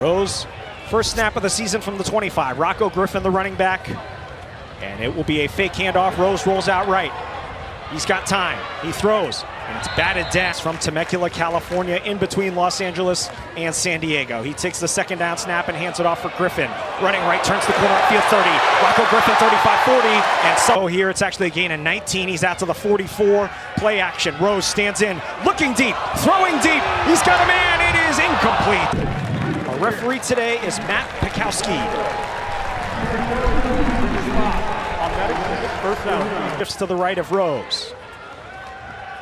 Rose, first snap of the season from the 25. Rocco Griffin, the running back. And it will be a fake handoff. Rose rolls out right. He's got time. He throws. And it's batted down from Temecula, California, in between Los Angeles and San Diego. He takes the second down snap and hands it off for Griffin. Running right, turns the corner, upfield 30. Rocco Griffin, 35-40. And so here it's actually a gain of 19. He's out to the 44. Play action. Rose stands in, looking deep, throwing deep. He's got a man. It is incomplete. Our referee today is Matt Pikowski. First down. Shifts to the right of Rose.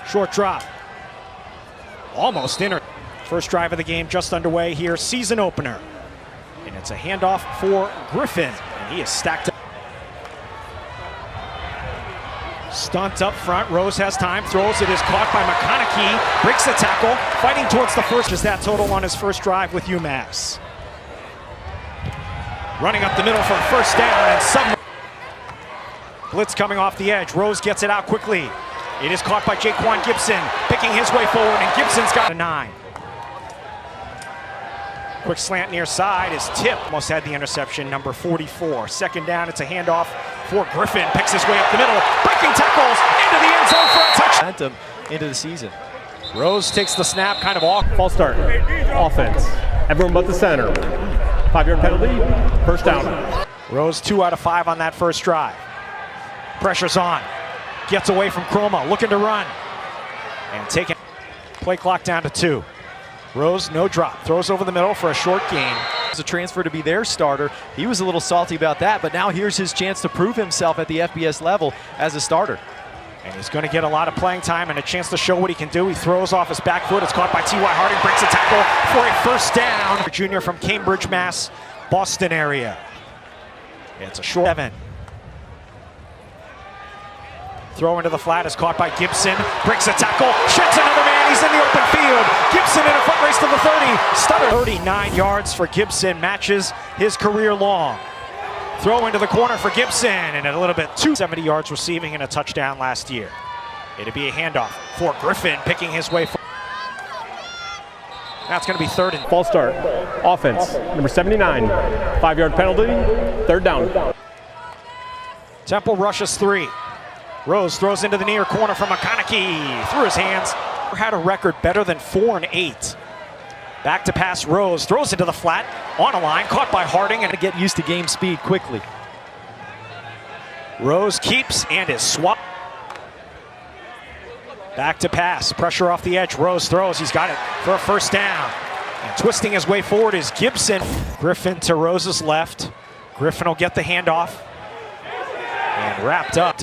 Short drop. Almost in her. First drive of the game just underway here. Season opener. And it's a handoff for Griffin. And he is stacked up. Stunt up front. Rose has time. Throws. It is caught by McConaughey. Breaks the tackle. Fighting towards the first. Is that total on his first drive with UMass. Running up the middle for a first down and some. Blitz coming off the edge. Rose gets it out quickly. It is caught by Jaquan Gibson, picking his way forward, and Gibson's got a 9. Quick slant near side is tipped. Almost had the interception, number 44. Second down, it's a handoff for Griffin. Picks his way up the middle, breaking tackles into the end zone for a touchdown. Momentum into the season. Rose takes the snap, kind of off. False start. Offense. Everyone but the center. 5-yard penalty. First down. Rose 2 out of 5 on that first drive. Pressure's on. Gets away from Chroma, looking to run. And taking play clock down to 2. Rose, no drop. Throws over the middle for a short gain. It's a transfer to be their starter. He was a little salty about that, but now here's his chance to prove himself at the FBS level as a starter. And he's going to get a lot of playing time and a chance to show what he can do. He throws off his back foot. It's caught by T.Y. Harding. Breaks a tackle for a first down. Junior from Cambridge, Mass, Boston area. It's a short 7. Throw into the flat is caught by Gibson. Breaks a tackle. Sheds another man. He's in the open field. Gibson in a foot race to the 30. Stutter. 39 yards for Gibson. Matches his career long. Throw into the corner for Gibson. And a little bit 270 yards receiving and a touchdown last year. It'd be a handoff for Griffin picking his way forward. Now it's going to be 3rd and. False start. Offense. Number 79. 5-yard penalty. Third down. Temple rushes 3. Rose throws into the near corner from McConaughey. Through his hands. Had a record better than 4-8. Back to pass Rose. Throws into the flat. On a line. Caught by Harding. And To get used to game speed quickly. Rose keeps and is swapped. Back to pass. Pressure off the edge. Rose throws. He's got it for a first down. And twisting his way forward is Gibson. Griffin to Rose's left. Griffin will get the handoff. And wrapped up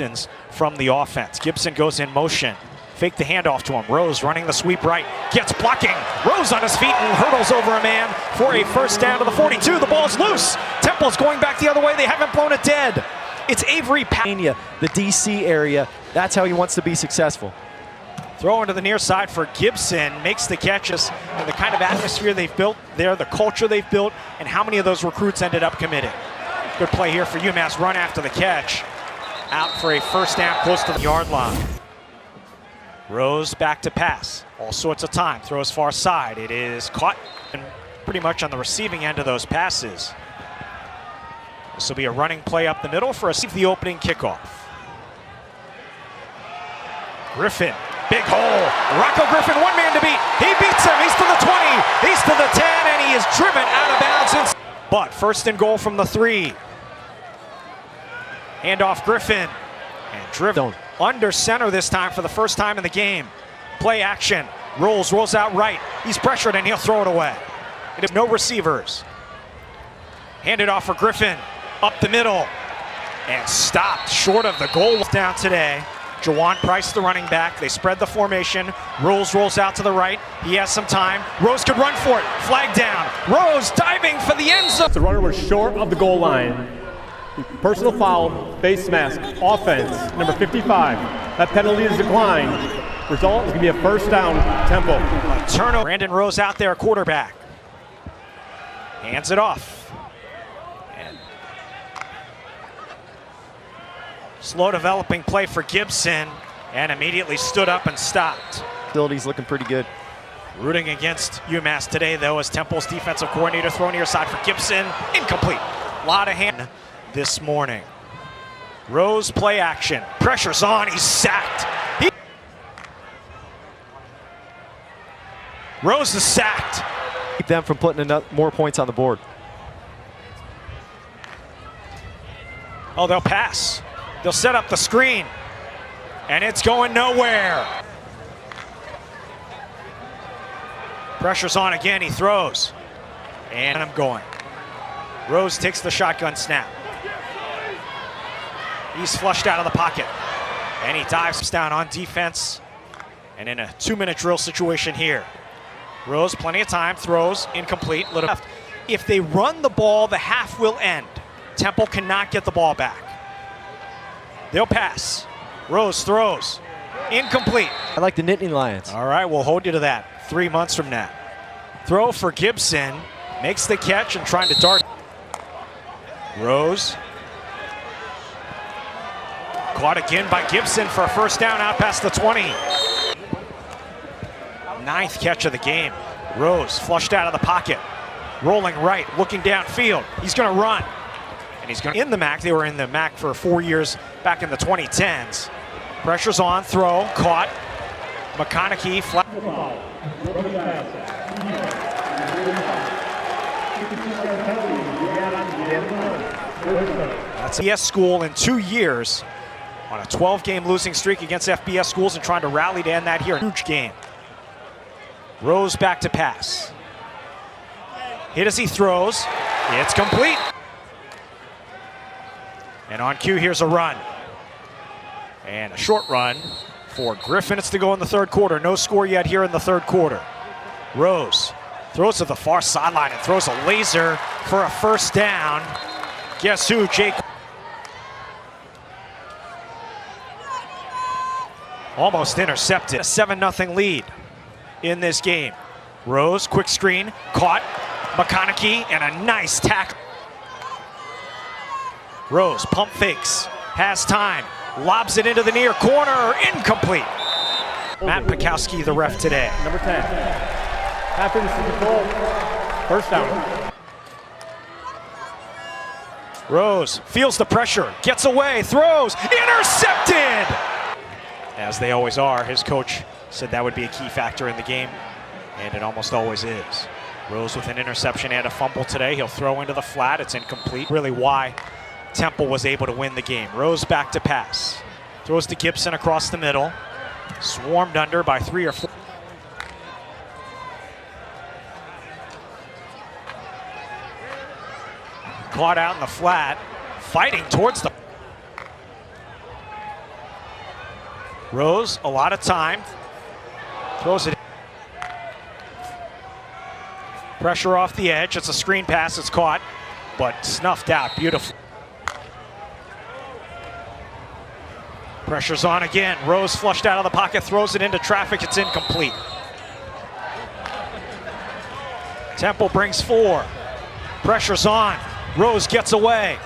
from the offense. Gibson goes in motion. Fake the handoff to him. Rose running the sweep right. Gets blocking. Rose on his feet and hurdles over a man for a first down to the 42. The ball's loose. Temple's going back the other way. They haven't blown it dead. It's Avery Pena, the DC area. That's how he wants to be successful. Throw into the near side for Gibson. Makes the catches. And the kind of atmosphere they've built there, the culture they've built, and how many of those recruits ended up committing. Good play here for UMass. Run after the catch. Out for a first down close to the yard line. Rose back to pass. All sorts of time. Throws far side. It is caught and pretty much on the receiving end of those passes. This will be a running play up the middle for the opening kickoff. Griffin, big hole. Rocco Griffin, one man to beat. He beats him. He's to the 20. He's to the 10, and he is driven out of bounds. But first and goal from the 3. Handoff Griffin, and driven under center this time for the first time in the game. Play action, rolls out right. He's pressured and he'll throw it away. It is no receivers. Handed off for Griffin, up the middle, and stopped short of the goal down today. Jawan Price, the running back. They spread the formation. Rolls out to the right. He has some time. Rose could run for it. Flag down. Rose diving for the end zone. The runner was short of the goal line. Personal foul, face mask, offense, number 55. That penalty is declined. Result is going to be a first down, Temple. A turnover. Brandon Rose out there, quarterback. Hands it off. And slow developing play for Gibson, and immediately stood up and stopped. Ability's looking pretty good. Rooting against UMass today, though, as Temple's defensive coordinator throw near side for Gibson. Incomplete. A lot of hand this morning. Rose play action. Pressure's on. He's sacked. Rose is sacked. Keep them from putting more points on the board. Oh, they'll pass. They'll set up the screen. And it's going nowhere. Pressure's on again. He throws. And I'm going. Rose takes the shotgun snap. He's flushed out of the pocket. And he dives down on defense. And in a 2-minute drill situation here. Rose, plenty of time, throws, incomplete, little left. If they run the ball, the half will end. Temple cannot get the ball back. They'll pass. Rose throws, incomplete. I like the Nittany Lions. All right, we'll hold you to that 3 months from now. Throw for Gibson, makes the catch and trying to dart. Rose. Caught again by Gibson for a first down out past the 20. 9th catch of the game. Rose flushed out of the pocket. Rolling right, looking downfield. He's going to run. And he's going in the MAC. They were in the MAC for 4 years back in the 2010s. Pressure's on, throw, caught. McConaughey flat. That's FBS school in 2 years on a 12-game losing streak against FBS schools and trying to rally to end that here. Huge game. Rose back to pass. Hit as he throws. It's complete. And on cue, here's a run. And a short run for Griffin. It's to go in the third quarter. No score yet here in the third quarter. Rose throws to the far sideline and throws a laser for a first down. Guess who, Jake? Almost intercepted. A 7-0 lead in this game. Rose, quick screen, caught. McConaughey, and a nice tackle. Rose, pump fakes, has time, lobs it into the near corner, incomplete. Matt Pikowski, the ref today. Number 10. After the control, first down. Rose feels the pressure, gets away, throws, intercepted! As they always are, his coach said that would be a key factor in the game, and it almost always is. Rose with an interception and a fumble today. He'll throw into the flat, it's incomplete. Really why Temple was able to win the game. Rose back to pass. Throws to Gibson across the middle. Swarmed under by 3 or 4. Caught out in the flat, fighting towards the... Rose, a lot of time. Throws it. Pressure off the edge. It's a screen pass. It's caught, but snuffed out. Beautiful. Pressure's on again. Rose flushed out of the pocket, throws it into traffic. It's incomplete. Temple brings 4. Pressure's on. Rose gets away.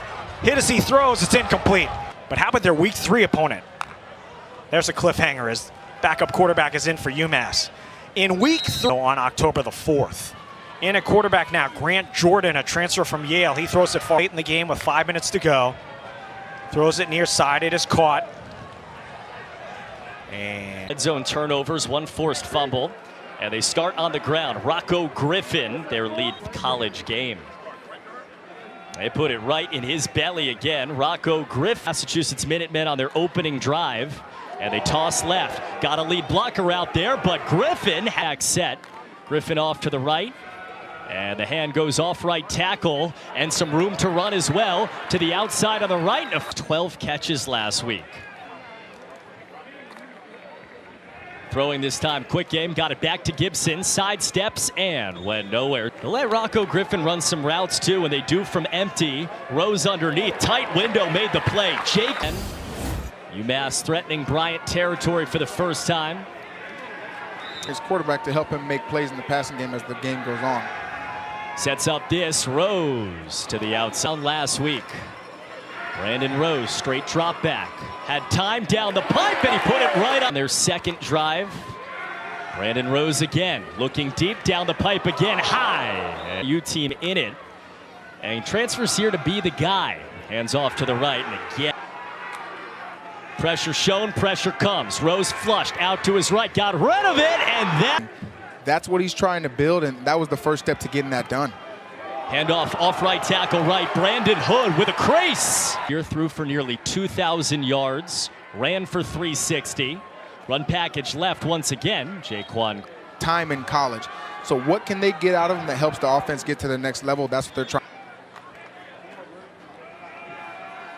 Hit as he throws. It's incomplete. But how about their week 3 opponent? There's a cliffhanger as backup quarterback is in for UMass. In week 3 on October the 4th. In a quarterback now, Grant Jordan, a transfer from Yale. He throws it far late in the game with 5 minutes to go. Throws it near side. It is caught. And red zone turnovers, 1 forced fumble. And they start on the ground. Rocco Griffin, their lead college game. They put it right in his belly again. Rocco Griffin, Massachusetts Minutemen on their opening drive. And they toss left. Got a lead blocker out there, but Griffin hack set. Griffin off to the right. And the hand goes off right tackle, and some room to run as well to the outside on the right of 12 catches last week. Throwing this time, quick game, got it back to Gibson, sidesteps and went nowhere. They'll let Rocco Griffin run some routes too, and they do from empty. Rose underneath, tight window, made the play. Jake, UMass threatening Bryant territory for the first time. His quarterback to help him make plays in the passing game as the game goes on. Sets up this, Rose to the outside last week. Brandon Rose, straight drop back. Had time down the pipe, and he put it right on their second drive. Brandon Rose again, looking deep down the pipe again, high. U team in it. And he transfers here to be the guy. Hands off to the right, and again. Pressure shown, pressure comes. Rose flushed out to his right, got rid of it, and that's what he's trying to build, and that was the first step to getting that done. Handoff off right tackle right. Brandon Hood with a crease. Here through for nearly 2,000 yards. Ran for 360. Run package left once again. Jaquan. Time in college. So what can they get out of him that helps the offense get to the next level? That's what they're trying.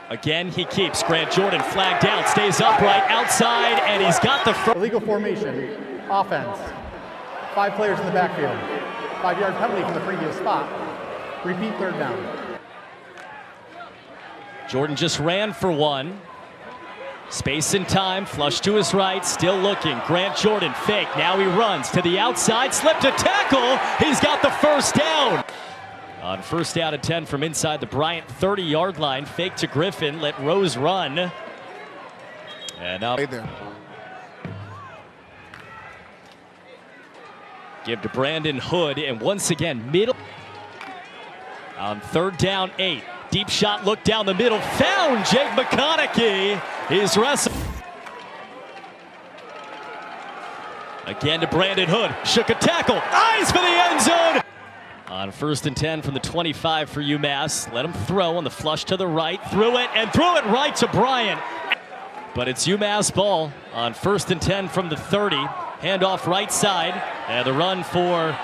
Again, he keeps Grant Jordan flagged down, stays upright outside, and he's got the illegal formation, offense. 5 players in the backfield. 5-yard penalty from the previous spot. Repeat third down. Jordan just ran for 1. Space and time, flush to his right, still looking. Grant Jordan fake, now he runs to the outside, slipped a tackle. He's got the first down. On first down at 10 from inside the Bryant 30-yard line, fake to Griffin, let Rose run. And now there. Give to Brandon Hood, and once again, middle. On third down, 8. Deep shot, look down the middle, found Jake McConaughey. He's wrestling. Again to Brandon Hood, shook a tackle, eyes for the end zone. On first and 10 from the 25 for UMass. Let him throw on the flush to the right. Threw it right to Bryant. But it's UMass ball on first and 10 from the 30. Handoff right side. And the run for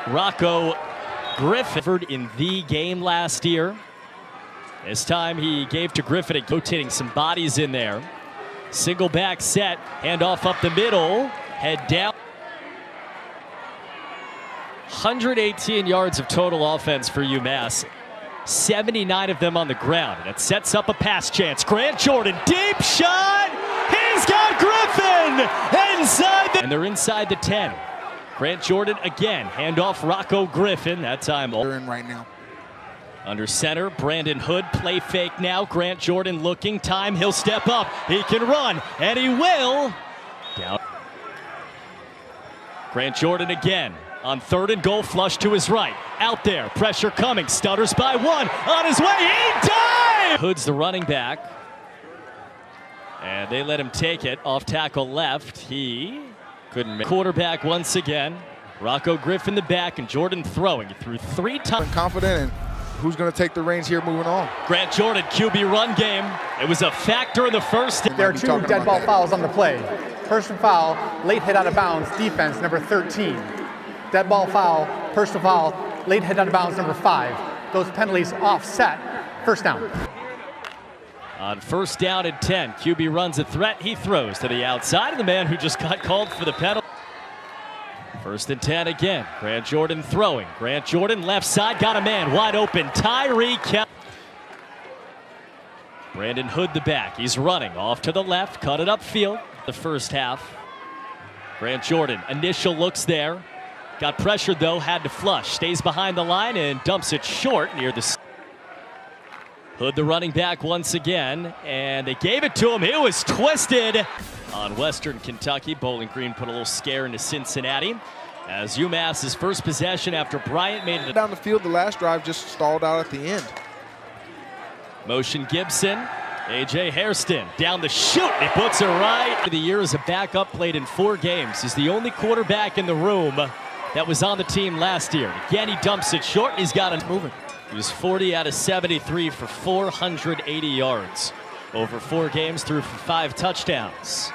Rocco Griffin in the game last year. This time he gave to Griffin, rotating some bodies in there. Single back set. Handoff up the middle. Head down. 118 yards of total offense for UMass. 79 of them on the ground. And it sets up a pass chance. Grant Jordan, deep shot. He's got Griffin inside the... And they're inside the 10. Grant Jordan again. Handoff Rocco Griffin. That time. They're in right now. Under center, Brandon Hood. Play fake now. Grant Jordan looking. Time. He'll step up. He can run. And he will. Down. Grant Jordan again. On third and goal, flush to his right. Out there, pressure coming, stutters by 1. On his way, he dives! Hood's the running back. And they let him take it off tackle left. He couldn't make. Quarterback once again. Rocco Griffin the back, and Jordan throwing. He threw 3 times. Confident, and who's going to take the reins here moving on? Grant Jordan, QB run game. It was a factor in the first. There are 2 dead ball fouls on the play. Personal foul, late hit out of bounds, defense, number 13. Dead ball foul, personal foul, late hit out of bounds, number 5. Those penalties offset. First down. On first down and 10, QB runs a threat. He throws to the outside of the man who just got called for the penalty. First and 10 again. Grant Jordan throwing. Grant Jordan left side, got a man wide open. Tyreek. Brandon Hood the back. He's running off to the left, cut it upfield. The first half. Grant Jordan, initial looks there. Got pressured though, had to flush. Stays behind the line and dumps it short near the... Hood the running back once again, and they gave it to him. It was twisted. On Western Kentucky, Bowling Green put a little scare into Cincinnati as UMass's first possession after Bryant made it. Down the field, the last drive just stalled out at the end. Motion Gibson, A.J. Hairston down the chute. He puts it right. The year as a backup, played in 4 games. He's the only quarterback in the room that was on the team last year. Again, he dumps it short. He's got it moving. He was 40 out of 73 for 480 yards. Over 4 games, threw for 5 touchdowns.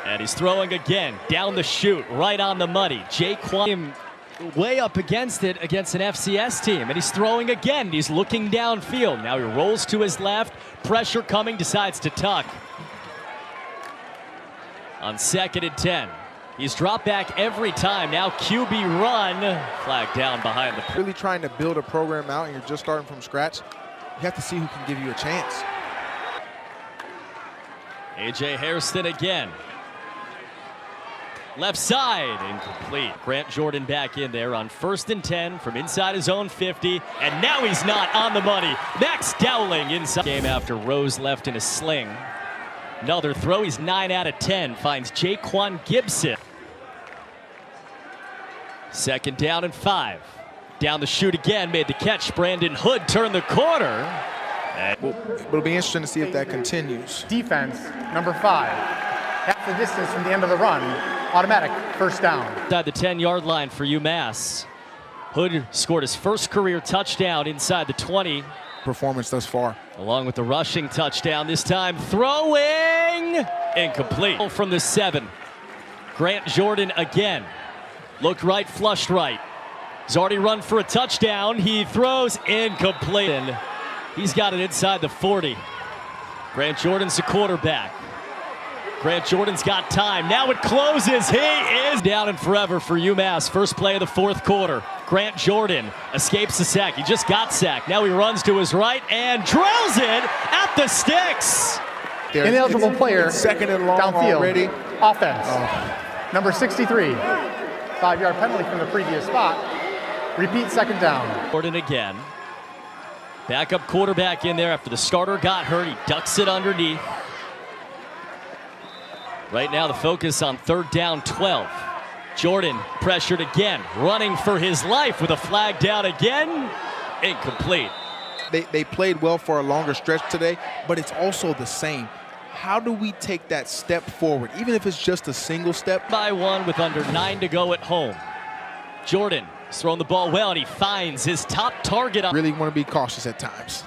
And he's throwing again, down the chute, right on the money. Jaquan way up against it, against an FCS team. And he's throwing again. He's looking downfield. Now he rolls to his left. Pressure coming, decides to tuck. On second and 10. He's dropped back every time. Now QB run. Flag down behind the... Really trying to build a program out and you're just starting from scratch. You have to see who can give you a chance. A.J. Hairston again. Left side, incomplete. Grant Jordan back in there on first and 10 from inside his own 50. And now he's not on the money. Max Dowling inside. Game after Rose left in a sling. Another throw, he's 9 out of 10. Finds Jaquan Gibson. Second down and 5. Down the chute again, made the catch. Brandon Hood turned the corner. It'll be interesting to see if that continues. Defense, number 5. Half the distance from the end of the run. Automatic first down. Inside the 10-yard line for UMass. Hood scored his first career touchdown inside the 20. Performance thus far. Along with the rushing touchdown, this time throwing incomplete. From the 7. Grant Jordan again. Looked right, flushed right. He's already run for a touchdown. He throws incomplete. He's got it inside the 40. Grant Jordan's the quarterback. Grant Jordan's got time. Now it closes. He is down and forever for UMass. First play of the 4th quarter. Grant Jordan escapes the sack. He just got sacked. Now he runs to his right and drills it at the sticks. Ineligible player, second and long downfield. already. Offense, number 63. 5-yard penalty from the previous spot. Repeat second down. Jordan again. Backup quarterback in there after the starter got hurt. He ducks it underneath. Right now the focus on 3rd down 12. Jordan pressured again, running for his life with a flag down again. Incomplete. They played well for a longer stretch today, but it's also the same. How do we take that step forward, even if it's just a single step? By 1 with under 9 to go at home. Jordan has thrown the ball well, and he finds his top target. Really want to be cautious at times.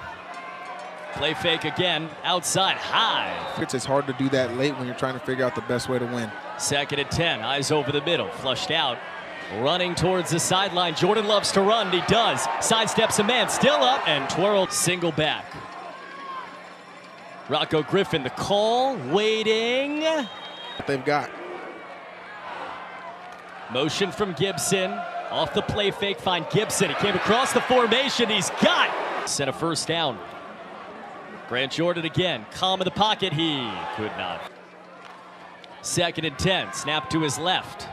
Play fake again, outside high. It's hard to do that late when you're trying to figure out the best way to win. 2nd and 10, eyes over the middle, flushed out. Running towards the sideline. Jordan loves to run, and he does. Sidesteps a man, still up, and twirled single back. Rocco Griffin, the call, waiting. What they've got. Motion from Gibson. Off the play fake, find Gibson. He came across the formation, he's got. Set a first down. Grant Jordan again, calm in the pocket, he could not. 2nd and 10, snap to his left.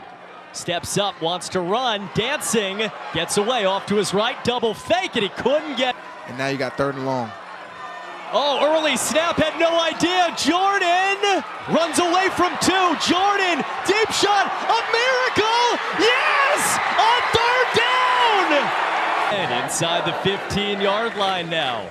Steps up, wants to run, dancing, gets away, off to his right, double fake, and he couldn't get. And now you got 3rd and long. Oh, early snap, had no idea. Jordan runs away from 2. Jordan, deep shot, a miracle! Yes! On 3rd down! And inside the 15-yard line now.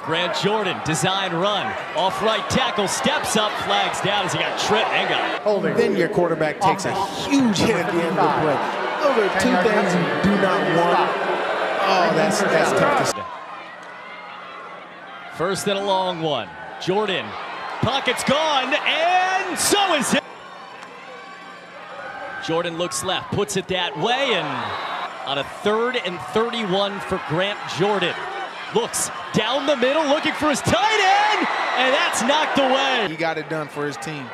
Grant Jordan, design run, off right tackle, steps up, flags down as he got tripped and got Holding. Then your quarterback takes a huge hit at the end of the play. Those are 2 things you do not want. Oh, that's tough to see. 1st and a long one. Jordan, pocket's gone, and so is it. Jordan looks left, puts it that way, and on a 3rd and 31 for Grant Jordan. Looks down the middle, looking for his tight end, and that's knocked away. He got it done for his team.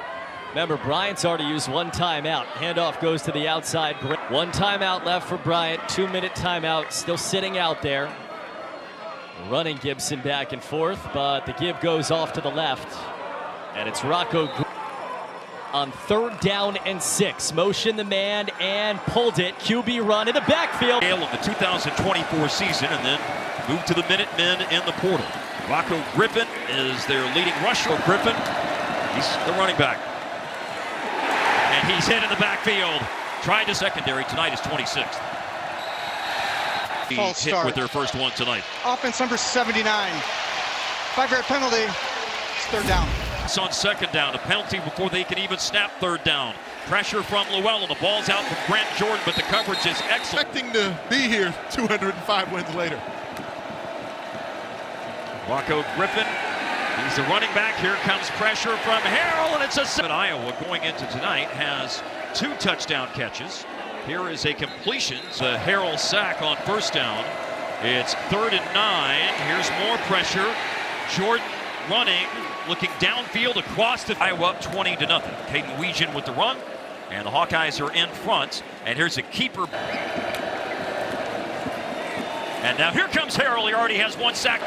Remember, Bryant's already used 1 timeout. Handoff goes to the outside. 1 timeout left for Bryant, 2-minute timeout, still sitting out there. Running Gibson back and forth, but the give goes off to the left. And it's Rocco on 3rd down and 6. Motion the man and pulled it. QB run in the backfield. Of the 2024 season, and then move to the Minutemen in the portal. Rocco Griffin is their leading rusher. Griffin, he's the running back. And he's hit in the backfield. Tried to secondary, tonight is 26th. False Hit start. with their first one tonight. Offense number 79. 5-yard penalty. It's 3rd down. It's on 2nd down. A penalty before they can even snap 3rd down. Pressure from Llewellyn. The ball's out from Grant Jordan, but the coverage is excellent. Expecting to be here 205 wins later. Rocco Griffin, he's the running back. Here comes pressure from Harrell, and it's a... Iowa going into tonight has 2 touchdown catches. Here is a completion. It's a Harrell sack on 1st down. It's 3rd and 9. Here's more pressure. Jordan running, looking downfield across the... Iowa up 20-0. Caden Weegan with the run, and the Hawkeyes are in front. And here's a keeper. And now here comes Harrell. He already has 1 sack.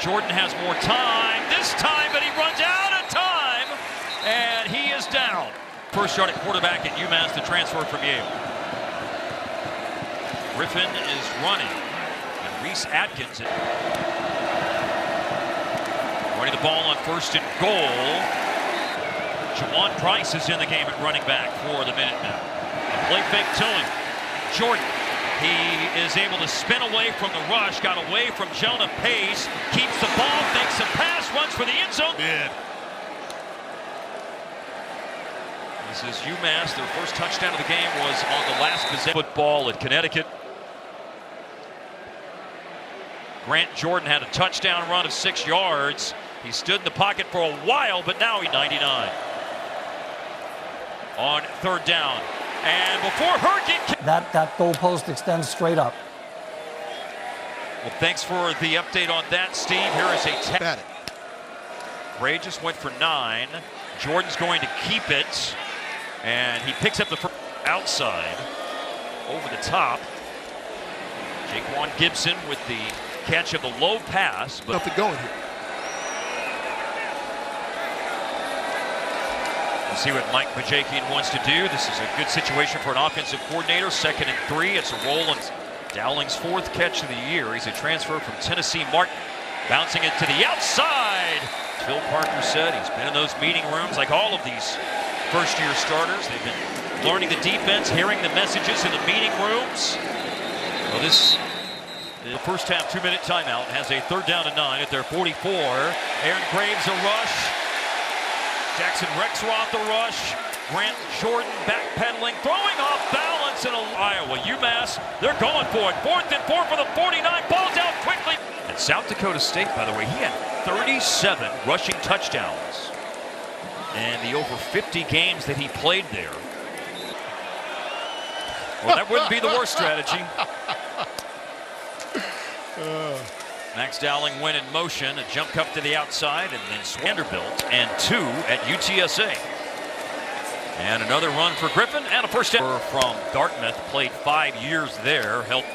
Jordan has more time this time, but he runs out of time, and he is down. First starting quarterback at UMass to transfer from Yale. Griffin is running, and Reese Atkins running the ball on 1st and goal. Jawan Price is in the game at running back for the Minutemen. A play fake to him. Jordan. He is able to spin away from the rush, got away from Jonah Pace, keeps the ball, makes a pass, runs for the end zone. This is UMass. Their first touchdown of the game was on the last possession. Football at Connecticut. Grant Jordan had a touchdown run of 6 yards. He stood in the pocket for a while, but now he's 99. On third down. And before Hurricane... That goalpost extends straight up. Well, thanks for the update on that, Steve. Here is a... Ray just went for 9. Jordan's going to keep it. And he picks up the first outside. Over the top. Jaquan Gibson with the catch of the low pass. But nothing going here. We'll see what Mike Bajakian wants to do. This is a good situation for an offensive coordinator. 2nd and 3. It's a roll on Dowling's 4th catch of the year. He's a transfer from Tennessee. Martin bouncing it to the outside. Phil Parker said he's been in those meeting rooms like all of these first-year starters. They've been learning the defense, hearing the messages in the meeting rooms. Well, this the first half 2-minute timeout has a 3rd down and 9 at their 44. Aaron Graves a rush. Jackson Rexroth the rush. Grant Jordan backpedaling, throwing off balance in Iowa. UMass, they're going for it. 4th and 4 for the 49. Ball's out quickly. And South Dakota State, by the way, he had 37 rushing touchdowns in the over 50 games that he played there. Well, that wouldn't be the worst strategy. Max Dowling went in motion, a jump cut to the outside, and then Vanderbilt, and 2 at UTSA. And another run for Griffin, and a first down. From Dartmouth, played 5 years there, helped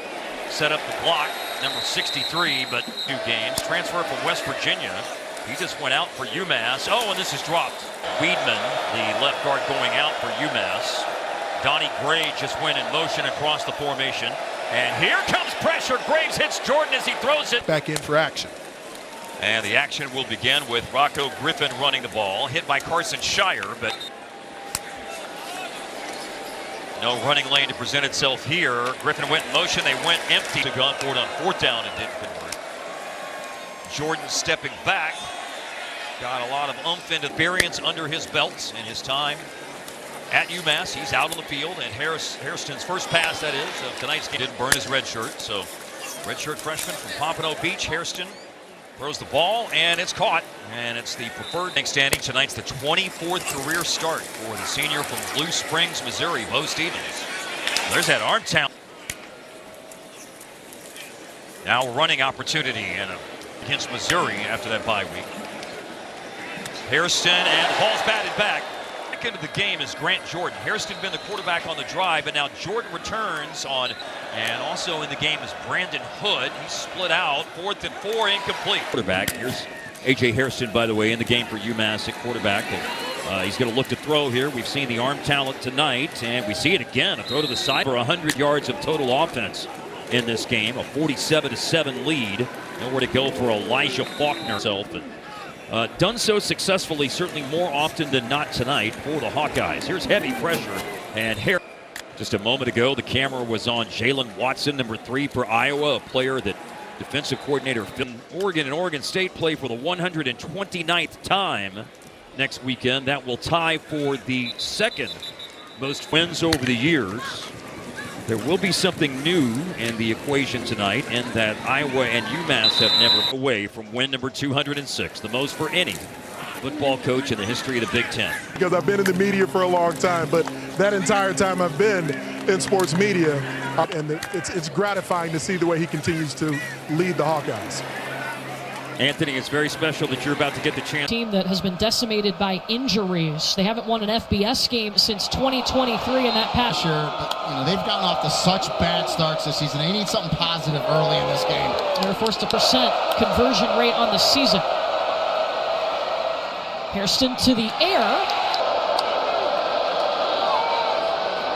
set up the block, number 63, but 2 games. Transfer from West Virginia. He just went out for UMass. Oh, and this is dropped. Weedman, the left guard, going out for UMass. Donnie Gray just went in motion across the formation. And here comes pressure. Graves hits Jordan as he throws it. Back in for action. And the action will begin with Rocco Griffin running the ball. Hit by Carson Shire, but no running lane to present itself here. Griffin went in motion. They went empty. To gone for it on 4th down and didn't convert. Jordan stepping back. Got a lot of oomph and experience under his belt in his time at UMass. He's out on the field, and Hairston's first pass, that is, of tonight's game, didn't burn his red shirt. So, red shirt freshman from Pompano Beach. Hairston throws the ball, and it's caught. And it's the preferred standing. Tonight's the 24th career start for the senior from Blue Springs, Missouri, Bo Stevens. There's that arm talent. Now a running opportunity against Missouri after that bye week. Hairston, and the ball's batted back. Into the game is Grant Jordan. Hairston been the quarterback on the drive, but now Jordan returns on, and also in the game is Brandon Hood. He's split out. 4th and 4, incomplete. Quarterback. Here's A.J. Hairston, by the way, in the game for UMass at quarterback. He's going to look to throw here. We've seen the arm talent tonight, and we see it again. A throw to the side for 100 yards of total offense in this game. A 47-7 lead. Nowhere to go for Elijah Faulkner. Done so successfully, certainly more often than not tonight for the Hawkeyes. Here's heavy pressure, and just a moment ago, the camera was on Jalen Watson, number 3 for Iowa, a player that defensive coordinator Oregon and Oregon State play for the 129th time next weekend. That will tie for the 2nd most wins over the years. There will be something new in the equation tonight, in that Iowa and UMass have never away from win number 206, the most for any football coach in the history of the Big Ten. Because I've been in the media for a long time, but that entire time I've been in sports media, and it's gratifying to see the way he continues to lead the Hawkeyes. Anthony, it's very special that you're about to get the chance. Team that has been decimated by injuries. They haven't won an FBS game since 2023 in that past year. But, they've gotten off to such bad starts this season. They need something positive early in this game. They're forced a percent conversion rate on the season. Hairston to the air.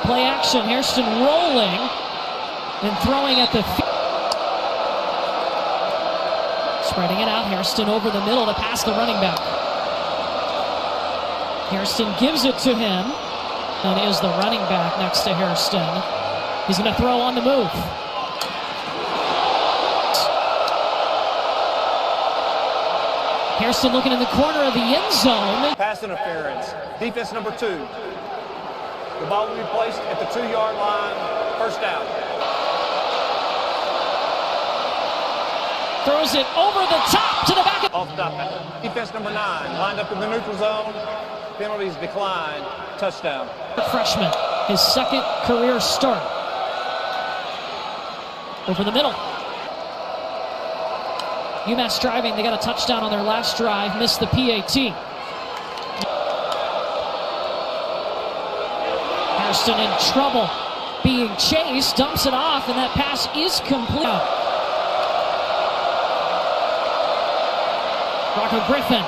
Play action. Hairston rolling and throwing at the feet. Spreading it out, Hairston over the middle to pass the running back. Hairston gives it to him. And is the running back next to Hairston. He's going to throw on the move. Hairston looking in the corner of the end zone. Pass interference. Defense number 2. The ball will be placed at the 2-yard line. First down. Throws it over the top to the back. Off the top. Defense number 9. Lined up in the neutral zone. Penalties decline. Touchdown. Freshman. His second career start. Over the middle. UMass driving. They got a touchdown on their last drive. Missed the PAT. Hairston in trouble. Being chased. Dumps it off. And that pass is complete. Rocco Griffin.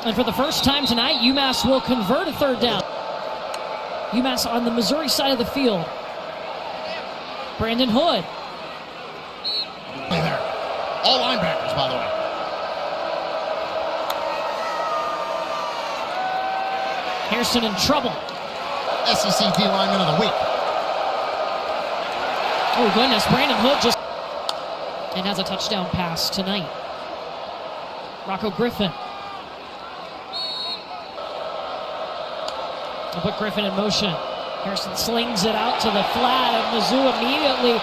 And for the first time tonight, UMass will convert a third down. UMass on the Missouri side of the field. Brandon Hood. Hey there. All linebackers, by the way. Hairston in trouble. SEC D lineman of the week. Oh goodness, Brandon Hood just and has a touchdown pass tonight. Rocco Griffin. They'll put Griffin in motion. Hairston slings it out to the flat, and Mizzou immediately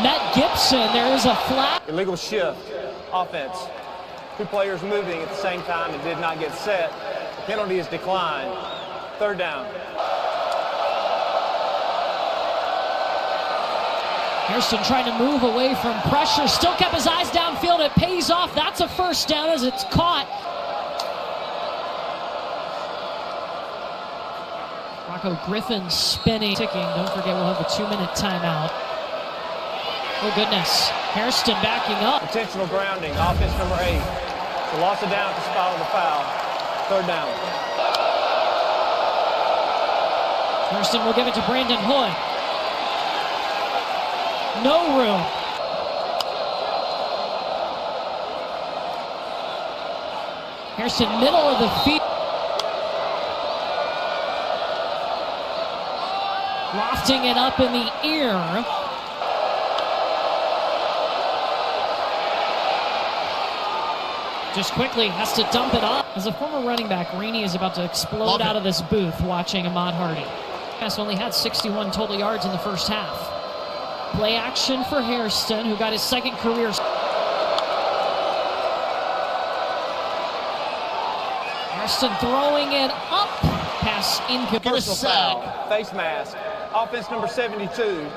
met Gibson. There is a flat. Illegal shift. Offense. 2 players moving at the same time and did not get set. The penalty is declined. Third down. Hairston trying to move away from pressure. Still kept his eyes downfield. It pays off. That's a first down as it's caught. Rocco Griffin spinning. Ticking. Don't forget we'll have a 2-minute timeout. Oh goodness. Hairston backing up. Intentional grounding. Offense number 8. So loss of down at the spot of the foul. Third down. Hairston will give it to Brandon Hood. No room. Hairston middle of the field. Lofting it up in the ear. Just quickly has to dump it off. As a former running back, Rainey is about to explode out of this booth watching Ahmad Hardy. UMass only had 61 total yards in the first half. Play action for Hairston, who got his second career. Hairston throwing it up. Pass incomplete. Personal foul. Face mask. Offense number 72.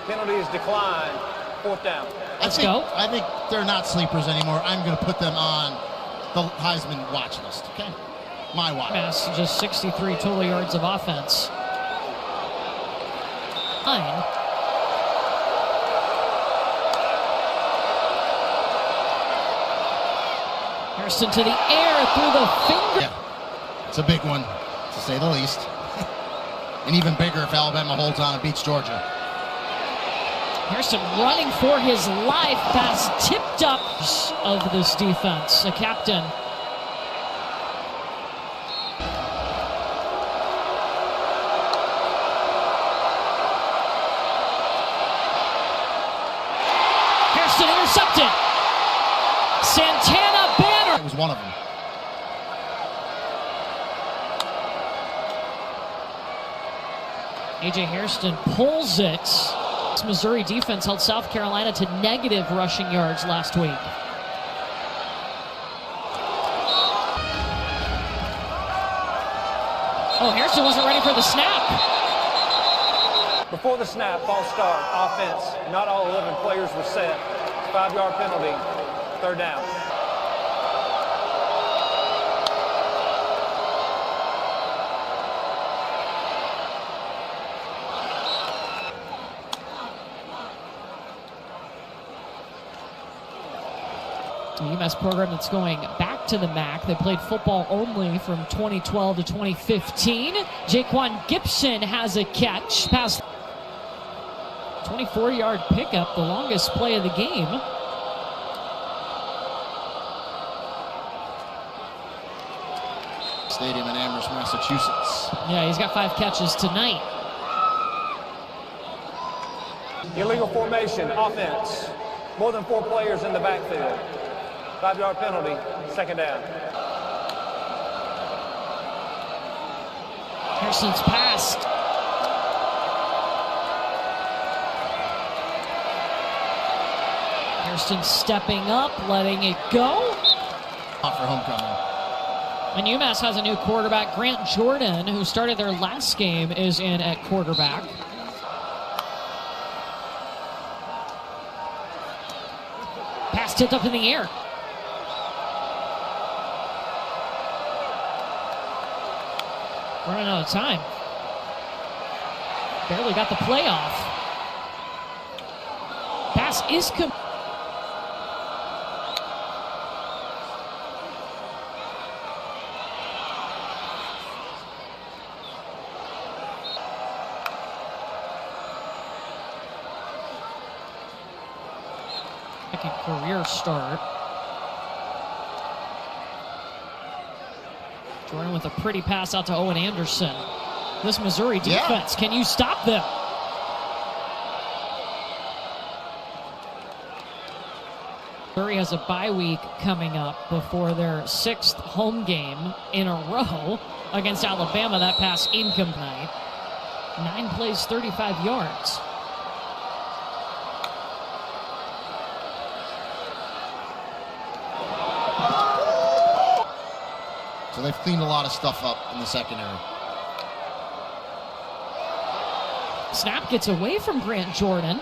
Penalty is declined. Fourth down. Let's go. I think they're not sleepers anymore. I'm going to put them on the Heisman watch list, okay? My watch. UMass just 63 total yards of offense. 9. Hairston to the air through the finger. Yeah, it's a big one, to say the least. And even bigger if Alabama holds on and beats Georgia. Hairston running for his life. Pass tipped up of this defense. A captain. Hairston intercepted. Santana banner. It was one of them. A.J. Hairston pulls it. This Missouri defense held South Carolina to negative rushing yards last week. Oh, Hairston wasn't ready for the snap. Before the snap, false start, offense. Not all 11 players were set. 5-yard penalty. Third down. The UMass program that's going back to the MAC. They played football only from 2012 to 2015. Jaquan Gibson has a catch. Pass. 24-yard pickup, the longest play of the game. Stadium in Amherst, Massachusetts. Yeah, he's got 5 catches tonight. Illegal formation, offense. More than 4 players in the backfield. 5-yard penalty, second down. Hairston's passed. Hairston stepping up, letting it go. Off for homecoming. And UMass has a new quarterback. Grant Jordan, who started their last game, is in at quarterback. Pass tipped up in the air. Running out of time. Barely got the play off. Pass is career start. Jordan with a pretty pass out to Owen Anderson. This Missouri defense, can you stop them? Missouri has a bye week coming up before their 6th home game in a row against Alabama. That pass incomplete. 9 plays, 35 yards. So they've cleaned a lot of stuff up in the secondary. Snap gets away from Grant Jordan.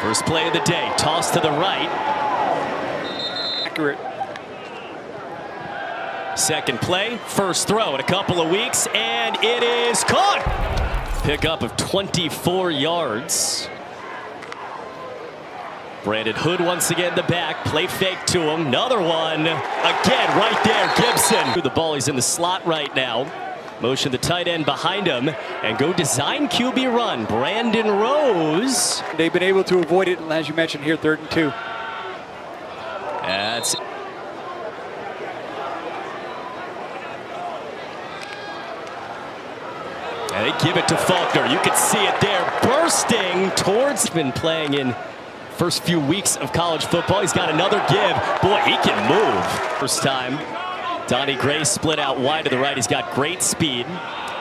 First play of the day, toss to the right. Accurate. Second play, first throw in a couple of weeks, and it is caught. Pickup of 24 yards. Brandon Hood once again in the back, play fake to him, another one, again right there, Gibson. The ball, he's in the slot right now. Motion the tight end behind him, and go design QB run, Brandon Rose. They've been able to avoid it, as you mentioned here, 3rd and 2. That's and they give it to Faulkner. You can see it there, bursting towards. Been playing in first few weeks of college football. He's got another give. Boy, he can move. First time, Donnie Gray split out wide to the right. He's got great speed.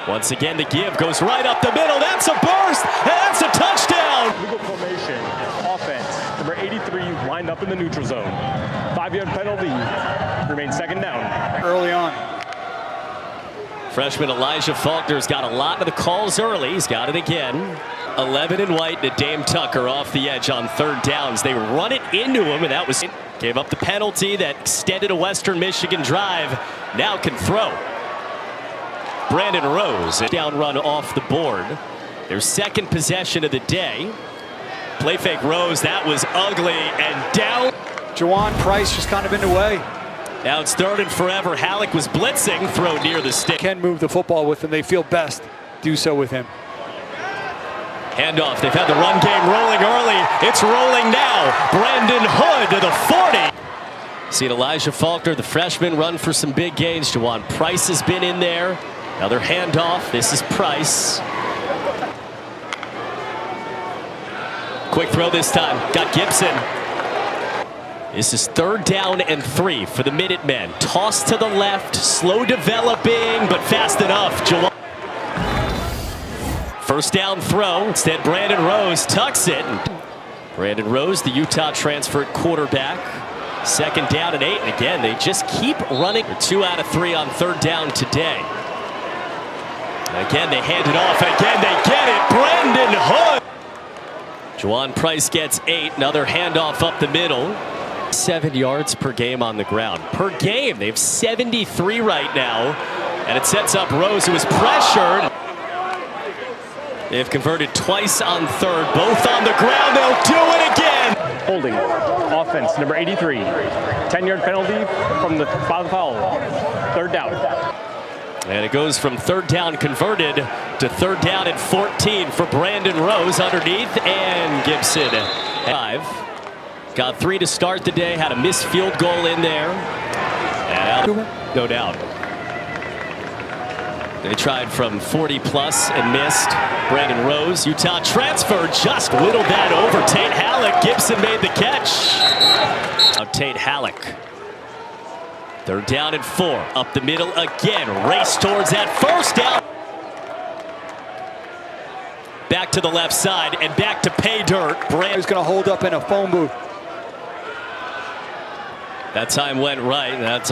Once again, the give goes right up the middle. That's a burst, and that's a touchdown. Legal formation, offense. Number 83 lined up in the neutral zone. 5-yard penalty. Remains second down. Early on. Freshman Elijah Faulkner's got a lot of the calls early. He's got it again. 11 and white to Dame Tucker off the edge on 3rd downs. They run it into him, and that was it. Gave up the penalty that extended a Western Michigan drive. Now can throw. Brandon Rose, a down run off the board. Their second possession of the day. Play fake Rose, that was ugly, and down. Juwan Price just kind of in the way. Now it's 3rd and forever. Halleck was blitzing, throw near the stick. Can move the football with him. They feel best do so with him. Handoff, they've had the run game rolling early. It's rolling now. Brandon Hood to the 40. Seen Elijah Faulkner, the freshman, run for some big gains. Juwan Price has been in there. Another handoff. This is Price. Quick throw this time. Got Gibson. This is 3rd down and 3 for the Minutemen. Toss to the left, slow developing, but fast enough. Juwan. First down throw. Instead, Brandon Rose tucks it. Brandon Rose, the Utah transfer quarterback. 2nd down and 8. And again, they just keep running. 2 out of 3 on 3rd down today. And again, they hand it off. And again, they get it. Brandon Hood. Juwan Price gets 8. Another handoff up the middle. 7 yards per game on the ground. Per game, they have 73 right now. And it sets up Rose, who is pressured. They've converted twice on 3rd, both on the ground. They'll do it again. Holding, offense, number 83. 10-yard penalty from the foul. 3rd down. And it goes from 3rd down converted to 3rd down and 14 for Brandon Rose underneath, and Gibson. 5. Got 3 to start the day, had a missed field goal in there. And no doubt. They tried from 40 plus and missed. Brandon Rose, Utah transfer, just whittled that over. Tate Halleck, Gibson made the catch. Now Tate Halleck. They're down at 4, up the middle again. Race towards that first down. Back to the left side and back to pay dirt. Brandon's going to hold up in a phone booth. That time went right. That's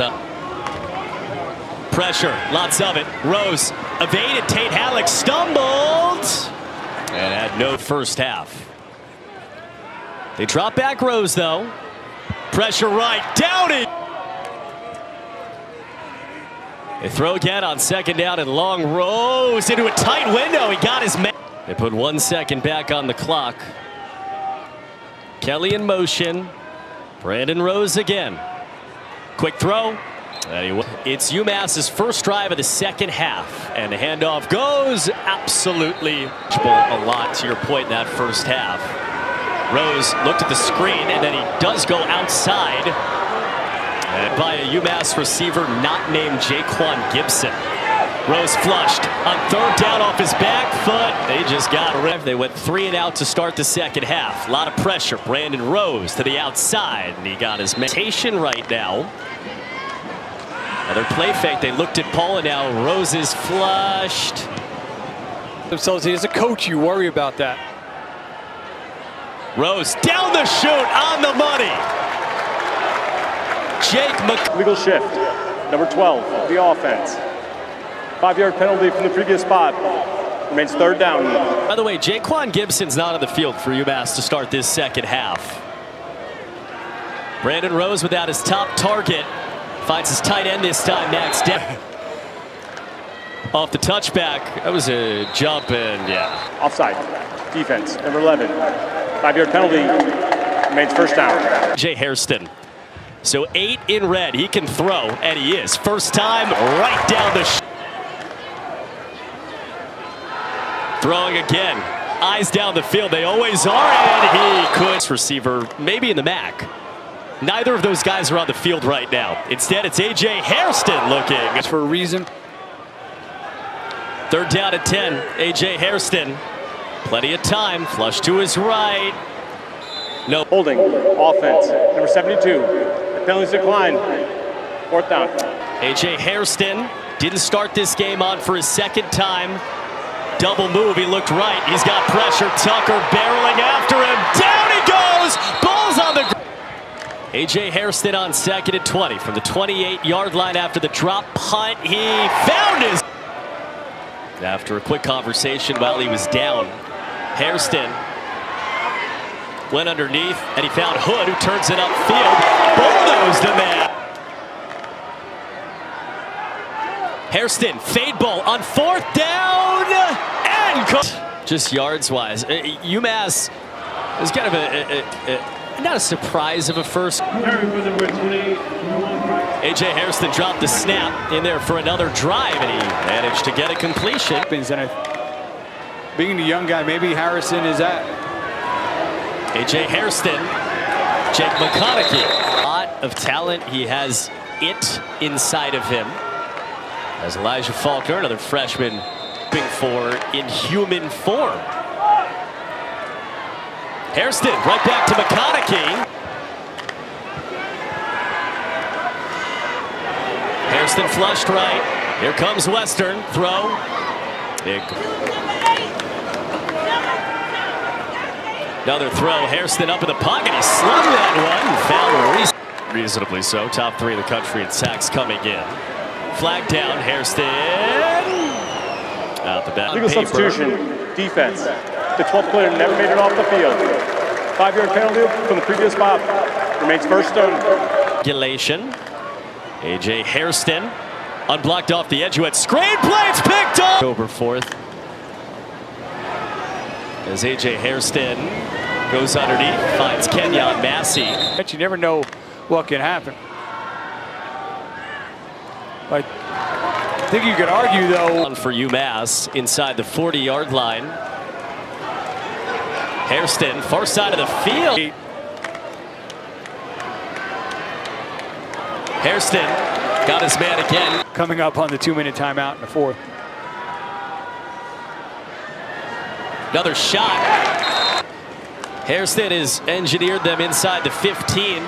pressure, lots of it. Rose evaded. Tate Halleck stumbled and had no first half. They drop back Rose though. Pressure right, Downey. They throw again on second down and long. Rose into a tight window. He got his man. They put 1 second back on the clock. Kelly in motion. Brandon Rose again. Quick throw. It's UMass's first drive of the second half. And the handoff goes absolutely a lot, to your point, in that first half. Rose looked at the screen and then he does go outside. And by a UMass receiver not named Jaquan Gibson. Rose flushed on third down off his back foot. They just got ripped. They went 3 and out to start the second half. A lot of pressure. Brandon Rose to the outside, and he got his meditation right now. Another play fake. They looked at Paul, and now Rose is flushed. Themselves, as a coach, you worry about that. Rose down the chute on the money. Legal shift. Number 12, the offense. 5-yard penalty from the previous spot. Remains third down. By the way, Jaquan Gibson's not on the field for UMass to start this second half. Brandon Rose without his top target. Finds his tight end this time, Max down. Off the touchback. That was a jump and yeah. Offside. Defense. Number 11. 5-yard penalty. Remains first down. Jay Hairston. So 8 in red. He can throw, and he is. First time right down the throwing again. Eyes down the field. They always are, and he could. Receiver maybe in the MAC. Neither of those guys are on the field right now. Instead, it's A.J. Hairston looking. It's for a reason. Third down at 10. A.J. Hairston. Plenty of time. Flush to his right. No. Holding. Offense. Number 72. The penalties decline. Fourth down. A.J. Hairston didn't start this game on for his second time. Double move. He looked right. He's got pressure. Tucker barreling after him. Down he goes. Ball's on the ground. A.J. Hairston on second and 20 from the 28-yard line after the drop punt. He found his. After a quick conversation while he was down, Hairston went underneath and he found Hood, who turns it upfield. Bulldozed the man. Hairston fade ball on fourth down and just yards wise. UMass is kind of not a surprise of a first. A.J. Hairston dropped the snap in there for another drive, and he managed to get a completion. Being the young guy, maybe Harrison is that. A.J. Hairston, Jake McConaughey. A lot of talent. He has it inside of him. As Elijah Faulkner, another freshman, big for in human form. Hairston right back to McConaughey. Hairston flushed right. Here comes Western. Throw. Big. Another throw. Hairston up in the pocket. He slung that one. Found reasonably so. Top 3 in the country in sacks coming in. Flag down. Hairston. Out the bat. Legal substitution. Defense. The 12th player never made it off the field. 5-yard penalty from the previous spot. Remains first down. Regulation. A.J. Hairston unblocked off the edge. You had screen play. It's picked up. October 4th. As A.J. Hairston goes underneath, finds Kenyon Massey. But you never know what can happen. But I think you could argue, though. For UMass inside the 40-yard line. Hairston, far side of the field. Hairston got his man again. Coming up on the 2-minute timeout in the fourth. Another shot. Hairston has engineered them inside the 15.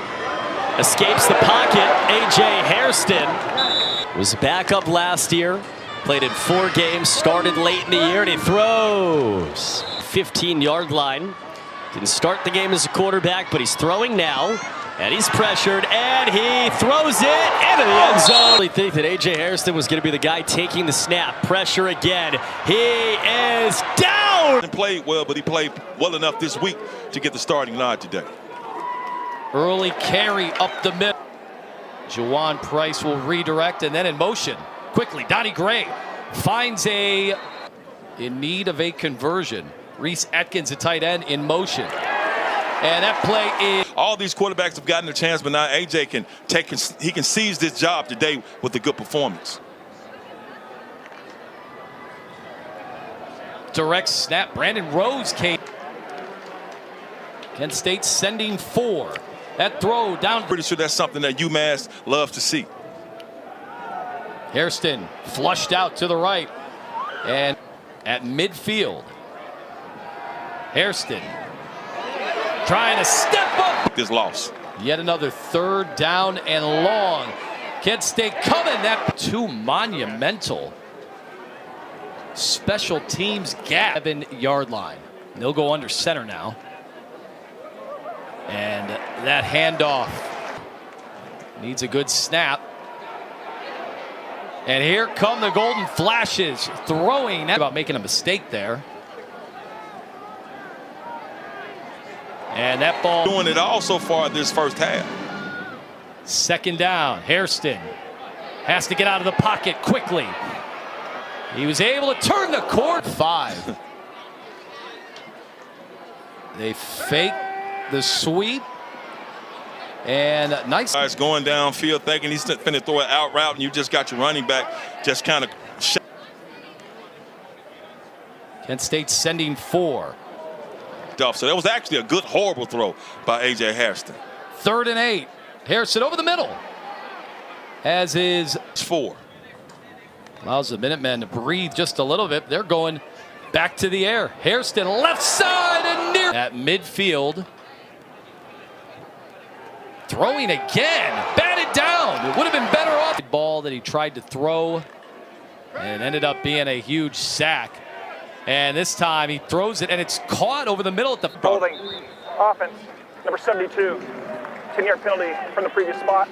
Escapes the pocket. A.J. Hairston was back up last year. Played in 4 games. Started late in the year, and he throws. 15-yard line. Didn't start the game as a quarterback, but he's throwing now. And he's pressured, and he throws it into the end zone. I think that A.J. Hairston was going to be the guy taking the snap. Pressure again. He is down. He played well, but he played well enough this week to get the starting nod today. Early carry up the middle. Juwan Price will redirect, and then in motion. Quickly, Donnie Gray finds in need of a conversion. Reese Atkins, a tight end, in motion. And that play is... All these quarterbacks have gotten a chance, but now A.J. can seize this job today with a good performance. Direct snap. Brandon Rose came. Kent State sending 4. That throw down. Pretty sure that's something that UMass loves to see. Hairston flushed out to the right. And at midfield, Hairston trying to step up. This loss. Yet another 3rd down and long. Kent State coming. That too monumental. Special teams gap. 7-yard line. They'll go under center now. And that handoff needs a good snap. And here come the Golden Flashes throwing. About making a mistake there. And that ball doing it all so far this first half. 2nd down. Hairston has to get out of the pocket quickly. He was able to turn the corner. 5. They fake the sweep. And nice. Guys going downfield thinking he's going to throw it out route, and you just got your running back just kind of. Kent State sending 4. So that was actually a good, horrible throw by A.J. Hairston. 3rd and 8. Hairston over the middle. As is 4. Allows the Minutemen to breathe just a little bit. They're going back to the air. Hairston left side and near. At midfield. Throwing again. Batted down. It would have been better off. Ball that he tried to throw. And it ended up being a huge sack. And this time he throws it, and it's caught over the middle at the... Holding. Offense. Number 72. 10-yard penalty from the previous spot.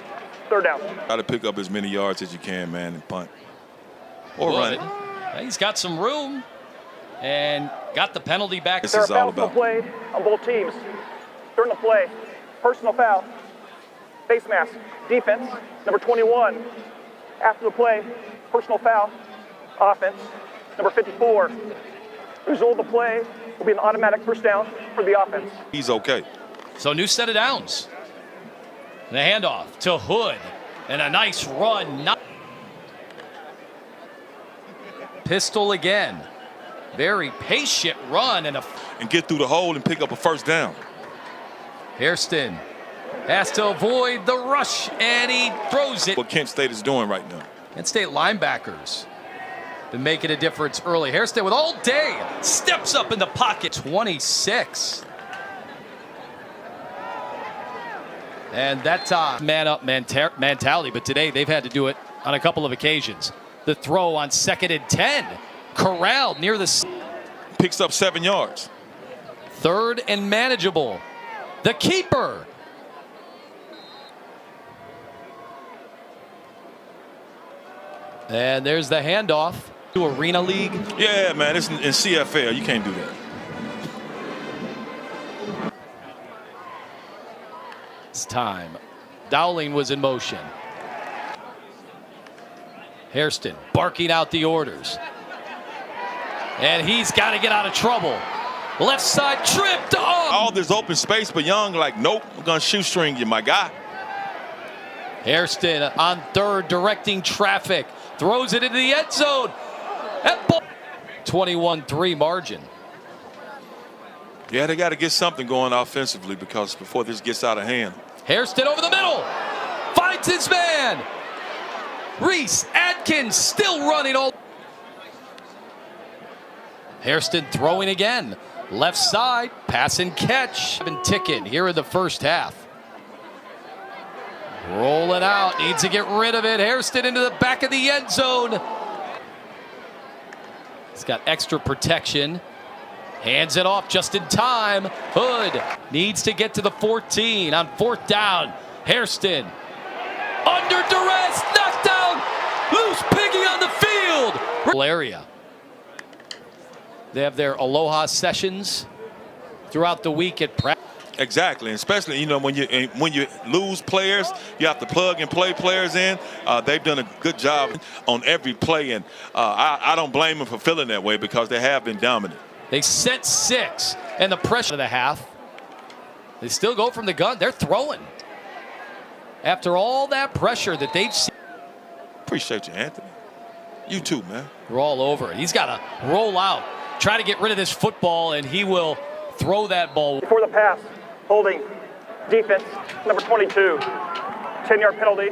3rd down. Got to pick up as many yards as you can, man, and punt. Or run it. He's got some room and got the penalty back. This is all about. Play on both teams. During the play, personal foul, face mask, defense, number 21. After the play, personal foul, offense, number 54. The result of the play will be an automatic 1st down for the offense. He's okay. So new set of downs. The handoff to Hood and a nice run. Pistol again. Very patient run and get through the hole and pick up a 1st down. Hairston has to avoid the rush, and he throws it. What Kent State is doing right now. Kent State linebackers been making a difference early. Hairston with all day steps up in the pocket. 26. And that man up mentality, but today they've had to do it on a couple of occasions. The throw on 2nd and 10. Corralled near the... Picks up 7 yards. 3rd and manageable. The keeper. And there's the handoff to Arena League. Yeah, man, it's in CFL. You can't do that. It's time. Dowling was in motion. Hairston barking out the orders. And he's got to get out of trouble. Left side tripped. All this open space, but Young like, nope, I'm going to shoestring you, my guy. Hairston on 3rd, directing traffic. Throws it into the end zone. That ball. 21-3 margin. Yeah, they got to get something going offensively because before this gets out of hand. Hairston over the middle. Finds finds his man. Reese Atkins still running all. Hairston throwing again. Left side, pass and catch. Been ticking here in the first half. Rolling out, needs to get rid of it. Hairston into the back of the end zone. He's got extra protection. Hands it off just in time. Hood needs to get to the 14 on 4th down. Hairston under duress, knocked down. Loose piggy on the field. Area. They have their Aloha sessions throughout the week at practice. Exactly, especially when you lose players, you have to plug and play players in. They've done a good job on every play, and I don't blame them for feeling that way because they have been dominant. They set 6, and the pressure of the half. They still go from the gun. They're throwing after all that pressure that they've seen. Appreciate you, Anthony. You too, man. They're all over it. He's got to roll out, try to get rid of this football, and he will throw that ball. Before the pass, holding, defense, number 22, 10-yard penalty,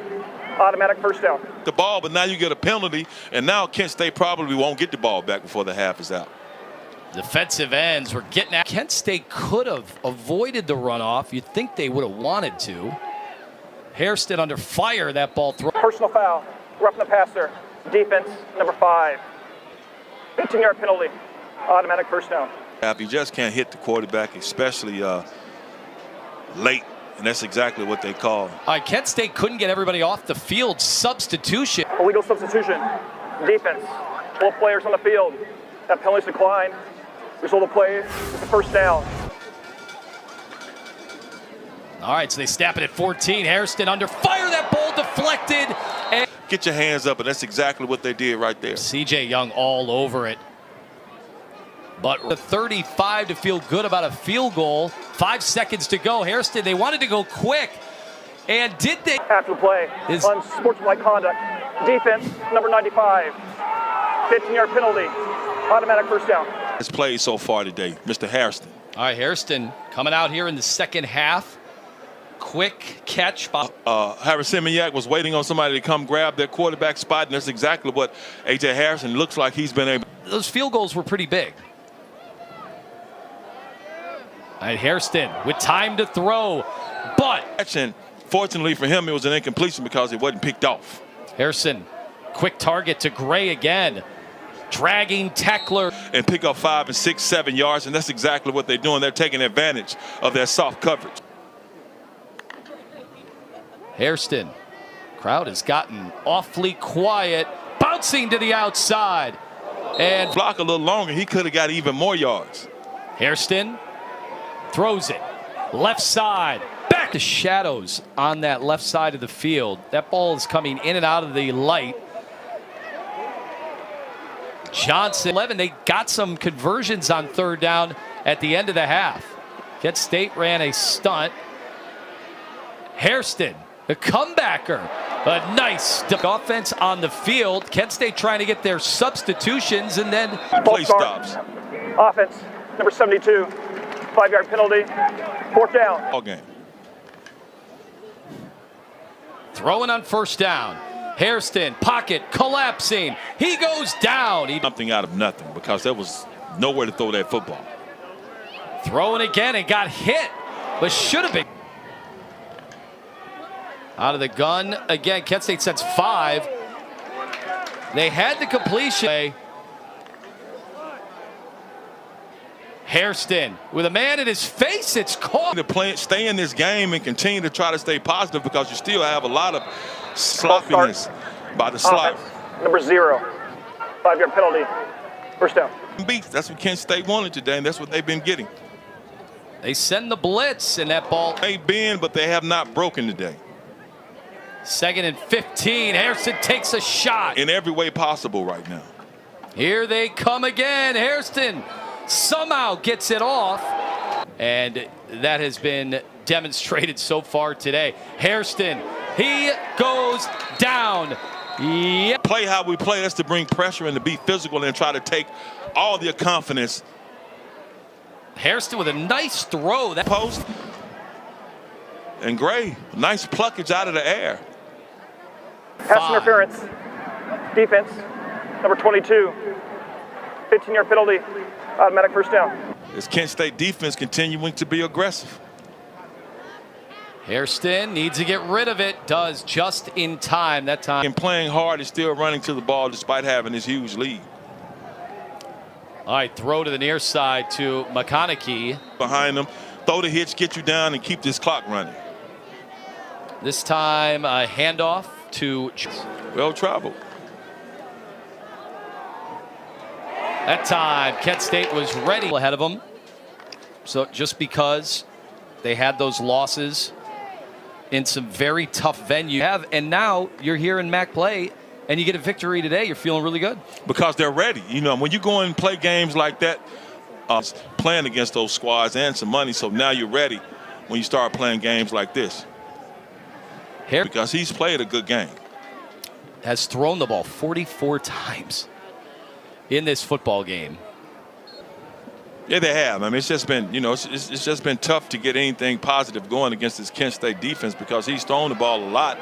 automatic first down. The ball, but now you get a penalty, and now Kent State probably won't get the ball back before the half is out. Defensive ends were getting at. Kent State could have avoided the runoff. You'd think they would have wanted to. Hairston under fire, that ball throw. Personal foul, roughing the passer, defense, number 5, 15-yard penalty, automatic first down. You just can't hit the quarterback, especially late, and that's exactly what they call. All right, Kent State couldn't get everybody off the field. Substitution. Illegal substitution. Defense. 12 players on the field. That penalty's declined. Result of play is the first down. All right, so they snap it at 14. Hairston under fire. That ball deflected. And get your hands up, and that's exactly what they did right there. C.J. Young all over it. But the 35 to feel good about a field goal. 5 seconds to go. Hairston, they wanted to go quick. And did they? After the play, unsportsmanlike conduct. Defense, number 95. 15-yard penalty. Automatic first down. It's played so far today, Mr. Hairston. All right, Hairston coming out here in the second half. Quick catch. Harris Seminyak was waiting on somebody to come grab their quarterback spot, and that's exactly what A.J. Harrison looks like he's been able. Those field goals were pretty big. All right, Hairston with time to throw, but fortunately for him, it was an incompletion because it wasn't picked off. Harrison, quick target to Gray again. Dragging tackler. And pick up 5 and 6, 7 yards, and that's exactly what they're doing. They're taking advantage of their soft coverage. Hairston, crowd has gotten awfully quiet, bouncing to the outside. And block a little longer, he could have got even more yards. Hairston throws it, left side, back to shadows on that left side of the field. That ball is coming in and out of the light. Johnson, 11, they got some conversions on 3rd down at the end of the half. Kent State ran a stunt. Hairston, the comebacker, a nice offense on the field. Kent State trying to get their substitutions and then play stops. Offense, number 72, 5-yard penalty, 4th down. All game. Throwing on 1st down. Hairston, pocket, collapsing. He goes down. Something out of nothing because there was nowhere to throw that football. Throwing again and got hit, but should have been. Out of the gun again. Kent State sets 5. They had the completion. Hairston with a man in his face. It's caught. To stay in this game and continue to try to stay positive because you still have a lot of sloppiness by the slot. Number 0, 5-yard penalty, first down. That's what Kent State wanted today, and that's what they've been getting. They send the blitz, and that ball. They bend, but they have not broken today. 2nd and 15. Hairston takes a shot. In every way possible right now. Here they come again. Hairston somehow gets it off. And that has been demonstrated so far today. Hairston, he goes down. Yep. Play how we play. That's to bring pressure and to be physical and try to take all their confidence. Hairston with a nice throw. That post. And Gray, nice pluckage out of the air. Pass interference. Defense, number 22. 15-yard penalty. Automatic first down. Is Kent State defense continuing to be aggressive? Hairston needs to get rid of it. Does just in time that time. And playing hard is still running to the ball despite having this huge lead. All right, throw to the near side to McConaughey. Behind them, throw the hitch, get you down, and keep this clock running. This time a handoff to. Well traveled. That time Kent State was ready ahead of them. So just because they had those losses in some very tough venues, and now you're here in MAC play and you get a victory today, you're feeling really good. Because they're ready. You know, when you go and play games like that, playing against those squads and some money, so now you're ready when you start playing games like this. Because he's played a good game. Has thrown the ball 44 times in this football game. Yeah, they have. I mean, it's just been, you know, it's just been tough to get anything positive going against this Kent State defense because he's thrown the ball a lot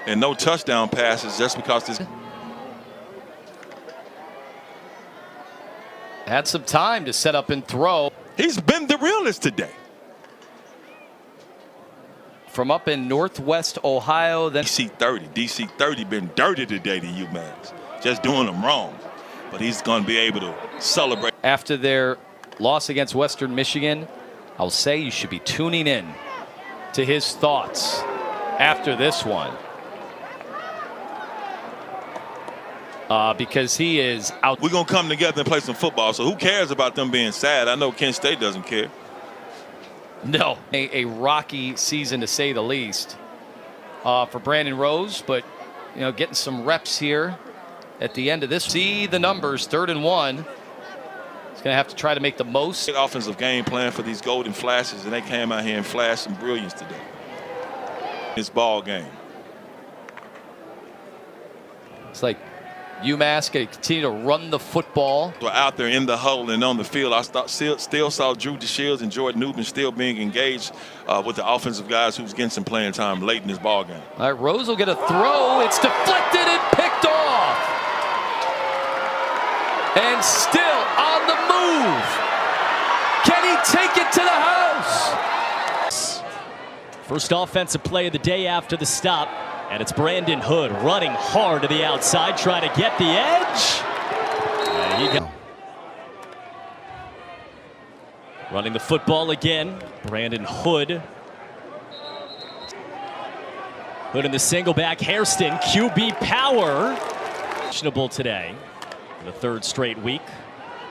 and no touchdown passes just because this. Had some time to set up and throw. He's been the realest today. From up in Northwest Ohio. Then DC 30 been dirty today to UMass. Just doing them wrong. But he's going to be able to celebrate. After their loss against Western Michigan, I'll say you should be tuning in to his thoughts after this one. Because he is out. We're going to come together and play some football. So who cares about them being sad? I know Kent State doesn't care. No, a rocky season to say the least for Brandon Rose, but you know, getting some reps here at the end of this. See the numbers, 3rd and 1. He's going to have to try to make the most. Offensive game plan for these golden flashes, and they came out here and flashed some brilliance today. This ball game. It's like UMass going to continue to run the football. We're out there in the huddle and on the field. I still saw Drew DeShields and Jordan Newman still being engaged with the offensive guys who's getting some playing time late in this ball game. All right, Rose will get a throw. It's deflected and picked off. And still on the move. Can he take it to the house? First offensive play of the day after the stop. And it's Brandon Hood running hard to the outside, trying to get the edge. Running the football again, Brandon Hood. Hood in the single back, Hairston, QB power. Questionable today, in the 3rd straight week.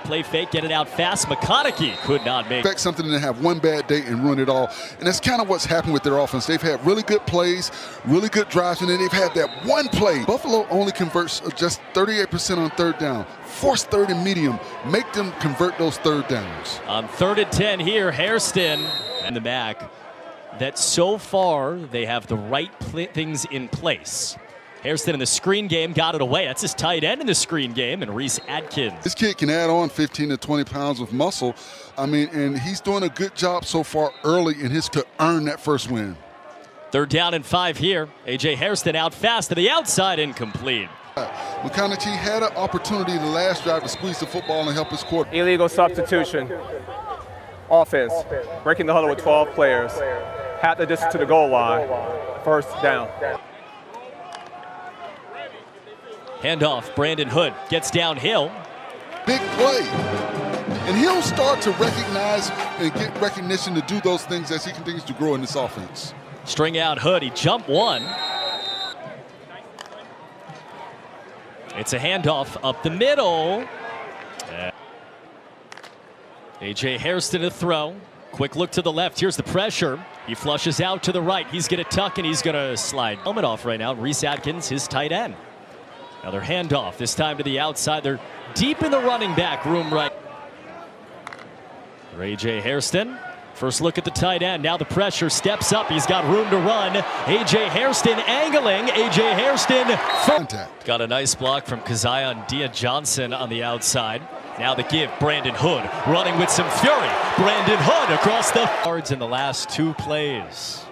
Play fake, get it out fast. McConaughey could not make. Expect something to have one bad day and ruin it all. And that's kind of what's happened with their offense. They've had really good plays, really good drives, and then they've had that one play. Buffalo only converts just 38% on 3rd down. Force 3rd and medium. Make them convert those 3rd downs. On 3rd and 10 here, Hairston and the MAC. That so far they have the right things in place. Hairston in the screen game got it away. That's his tight end in the screen game, and Reese Adkins. This kid can add on 15 to 20 pounds of muscle. I mean, and he's doing a good job so far early in his to earn that first win. 3rd down and 5 here. A.J. Hairston out fast to the outside, incomplete. McConaughey had an opportunity the last drive to squeeze the football and help his quarterback. Illegal substitution. Offense. Breaking the huddle with 12 players. Half the distance to the goal line. 1st down. Handoff, Brandon Hood gets downhill. Big play. And he'll start to recognize and get recognition to do those things as he continues to grow in this offense. String out Hood, he jumped one. It's a handoff up the middle. A.J. Hairston to throw. Quick look to the left, here's the pressure. He flushes out to the right, he's gonna tuck and he's gonna slide. Helmet off right now, Reese Adkins, his tight end. Another handoff, this time to the outside. They're deep in the running back room right. A.J. Hairston, first look at the tight end. Now the pressure steps up. He's got room to run. A.J. Hairston angling. A.J. Hairston. Got a nice block from Keziah Dia Johnson on the outside. Now the give, Brandon Hood running with some fury. Brandon Hood across the yards in the last 2 plays.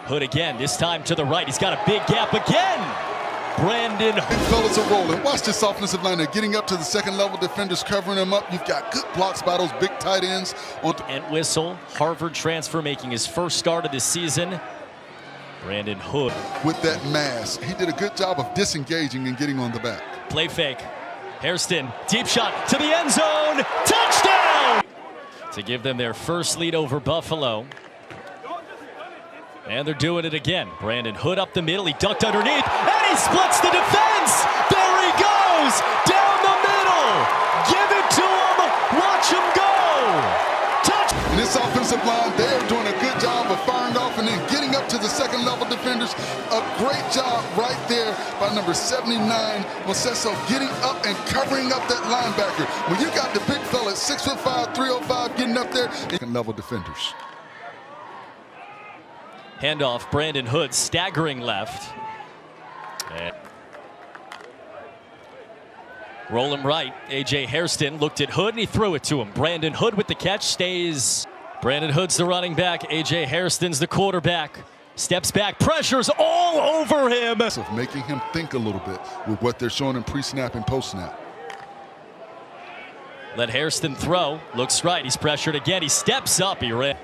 Hood again, this time to the right. He's got a big gap again. Brandon Hood. Big fellas are rolling. Watch this offensive line. They're getting up to the second level. Defenders covering them up. You've got good blocks by those big tight ends. Entwistle, Harvard transfer, making his first start of this season. Brandon Hood. With that mass, he did a good job of disengaging and getting on the back. Play fake. Hairston, deep shot to the end zone. Touchdown! To give them their first lead over Buffalo. And they're doing it again. Brandon Hood up the middle. He ducked underneath, and he splits the defense. There he goes, down the middle. Give it to him. Watch him go. Touch. And this offensive line, they're doing a good job of firing off and then getting up to the second level defenders. A great job right there by number 79, Mosesso, getting up and covering up that linebacker. When you got the big fella, 6'5", 305, getting up there, second level defenders. Handoff, Brandon Hood staggering left. And roll him right. A.J. Hairston looked at Hood and he threw it to him. Brandon Hood with the catch, stays. Brandon Hood's the running back. A.J. Hairston's the quarterback. Steps back, pressures all over him. Of making him think a little bit with what they're showing him pre-snap and post-snap. Let Hairston throw. Looks right. He's pressured again. He steps up. He ran.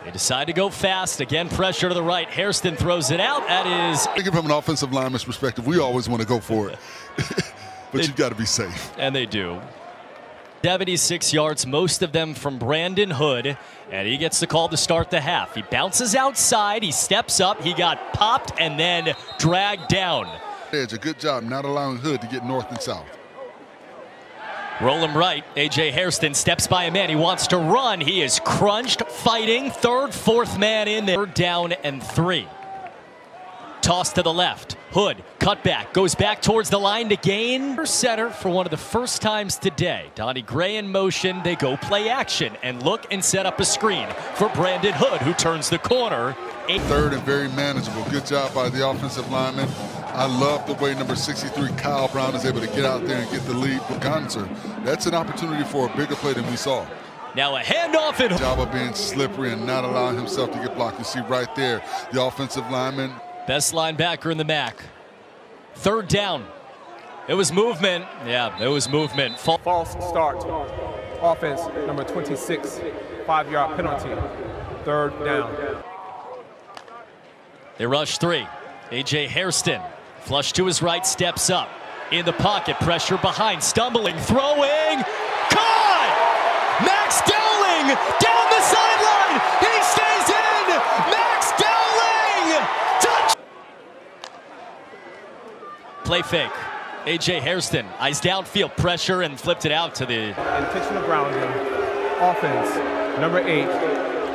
They decide to go fast. Again, pressure to the right. Hairston throws it out. That is. Thinking from an offensive lineman's perspective, we always want to go for it. But you've got to be safe. And they do. 76 yards, most of them from Brandon Hood. And he gets the call to start the half. He bounces outside. He steps up. He got popped and then dragged down. It's a good job not allowing Hood to get north and south. Roll him right. A.J. Hairston steps by a man. He wants to run. He is crunched, fighting. Third, fourth man in there. 3rd down and 3. Toss to the left. Hood, cut back, goes back towards the line to gain. Center for one of the first times today. Donnie Gray in motion. They go play action and look and set up a screen for Brandon Hood, who turns the corner. 3rd and very manageable. Good job by the offensive lineman. I love the way number 63, Kyle Brown, is able to get out there and get the lead for Gonser. That's an opportunity for a bigger play than we saw. Now a handoff and job of being slippery and not allowing himself to get blocked. You see right there, the offensive lineman. Best linebacker in the MAC. 3rd down. It was movement. Yeah, it was movement. False start. Offense, number 26, 5-yard penalty. 3rd down. They rush 3. A.J. Hairston, flush to his right, steps up. In the pocket, pressure behind, stumbling, throwing. Caught! Max Dowling down the sideline. He stays in. Max Dowling! Touch! Play fake. A.J. Hairston, eyes downfield, pressure, and flipped it out to the... Intentional grounding. Offense, number 8.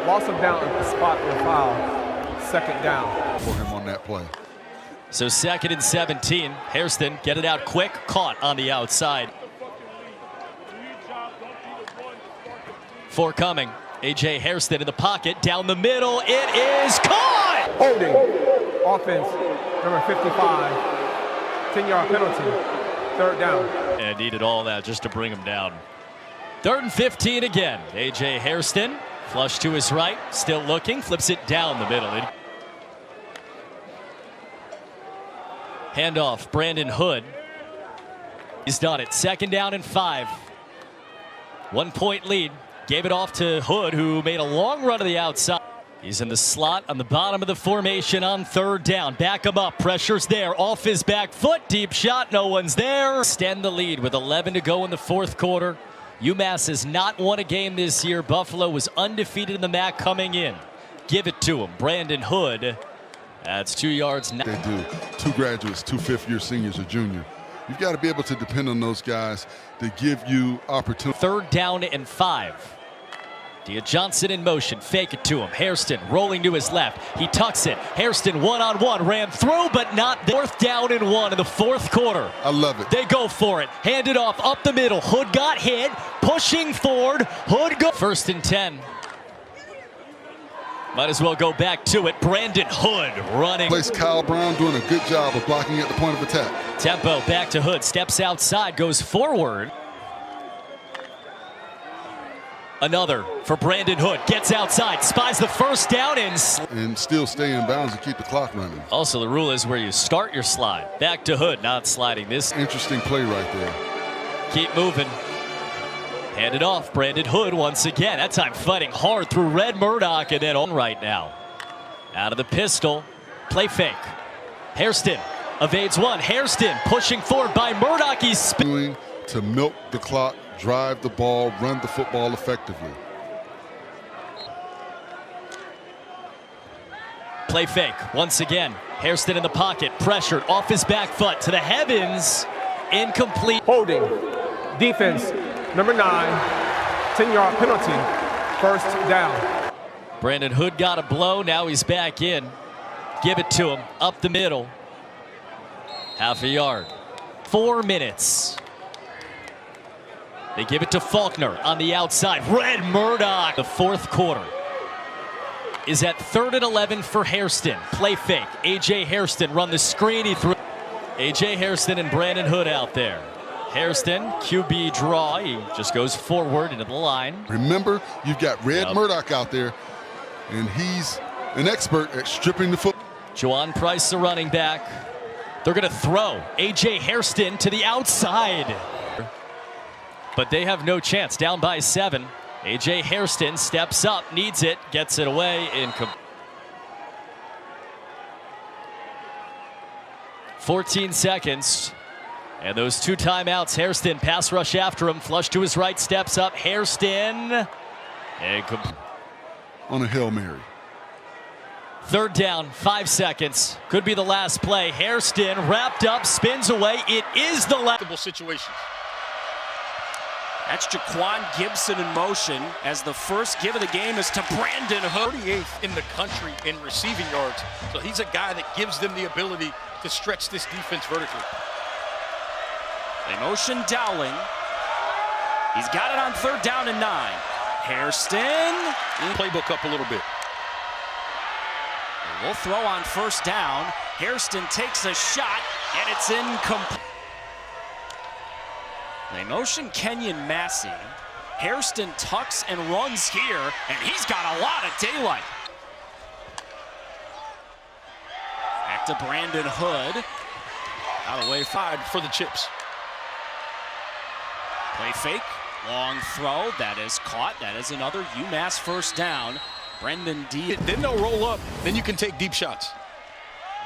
Loss of down at the spot and foul. 2nd down. For him on that play. So 2nd and 17. Hairston, get it out quick, caught on the outside. 4 coming. A.J. Hairston in the pocket, down the middle. It is caught! Holding. Offense, number 55. 10-yard penalty. 3rd down. And needed all that just to bring him down. 3rd and 15 again. A.J. Hairston, flush to his right, still looking, flips it down the middle. Handoff, Brandon Hood. He's done it. 2nd down and 5. 1-point lead. Gave it off to Hood, who made a long run to the outside. He's in the slot on the bottom of the formation on 3rd down. Back him up. Pressure's there. Off his back foot. Deep shot. No one's there. Extend the lead with 11 to go in the 4th quarter. UMass has not won a game this year. Buffalo was undefeated in the MAC coming in. Give it to him. Brandon Hood. That's 2 yards. They do. 2 graduates, 2 fifth-year seniors, a junior. You've got to be able to depend on those guys to give you opportunity. 3rd down and 5. Dia Johnson in motion. Fake it to him. Hairston rolling to his left. He tucks it. Hairston one-on-one. Ran through, but not there. 4th down and 1 in the 4th quarter. I love it. They go for it. Hand it off up the middle. Hood got hit. Pushing forward. Hood go. 1st and 10. Might as well go back to it. Brandon Hood running. Place Kyle Brown doing a good job of blocking at the point of attack. Tempo back to Hood. Steps outside. Goes forward. Another for Brandon Hood. Gets outside, spies the first down, and still stay in bounds and keep the clock running. Also, the rule is where you start your slide. Back to Hood, not sliding this. Interesting play right there. Keep moving. Hand it off. Brandon Hood once again. That time fighting hard through Red Murdoch and then on right now. Out of the pistol. Play fake. Hairston evades one. Hairston pushing forward by Murdoch. He's doing to milk the clock, drive the ball, run the football effectively. Play fake once again. Hairston in the pocket, pressured off his back foot to the heavens. Incomplete. Holding. Defense, number 9, 10-yard penalty, first down. Brandon Hood got a blow, now he's back in. Give it to him, up the middle. Half a yard. 4 minutes. They give it to Faulkner on the outside. Red Murdoch. The fourth quarter is at 3rd and 11 for Hairston. Play fake. A.J. Hairston run the screen. He threw. A.J. Hairston and Brandon Hood out there. Hairston, QB draw. He just goes forward into the line. Remember, you've got Red Murdoch out there, and he's an expert at stripping the football. Juwan Price, the running back. They're going to throw A.J. Hairston to the outside. But they have no chance. Down by 7. A.J. Hairston steps up, needs it, gets it away. 14 seconds. And those 2 timeouts. Hairston pass rush after him. Flush to his right, steps up. Hairston. On a Hail Mary. 3rd down, 5 seconds. Could be the last play. Hairston wrapped up, spins away. It is the last situation. That's Jaquan Gibson in motion as the first give of the game is to Brandon Hood. 38th in the country in receiving yards. So he's a guy that gives them the ability to stretch this defense vertically. They motion Dowling. He's got it on 3rd down and 9. Hairston. Playbook up a little bit. We'll throw on 1st down. Hairston takes a shot, and it's incomplete. They motion Kenyon Massey. Hairston tucks and runs here, and he's got a lot of daylight. Back to Brandon Hood. Out of way 5 for the Chips. Play fake, long throw, that is caught. That is another UMass 1st down. Brendan D. Then they'll roll up, then you can take deep shots.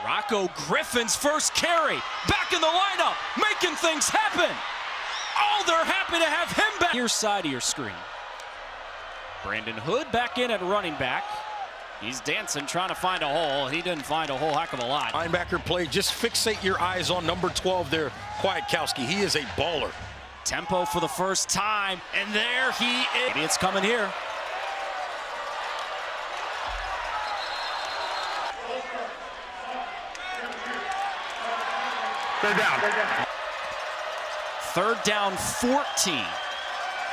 Rocco Griffin's first carry, back in the lineup, making things happen. Oh, they're happy to have him back. Near side of your screen. Brandon Hood back in at running back. He's dancing, trying to find a hole. He didn't find a whole heck of a lot. Linebacker play, just fixate your eyes on number 12 there, Kwiatkowski. He is a baller. Tempo for the first time, and there he is. Maybe it's coming here. Third down. 3rd down, 14.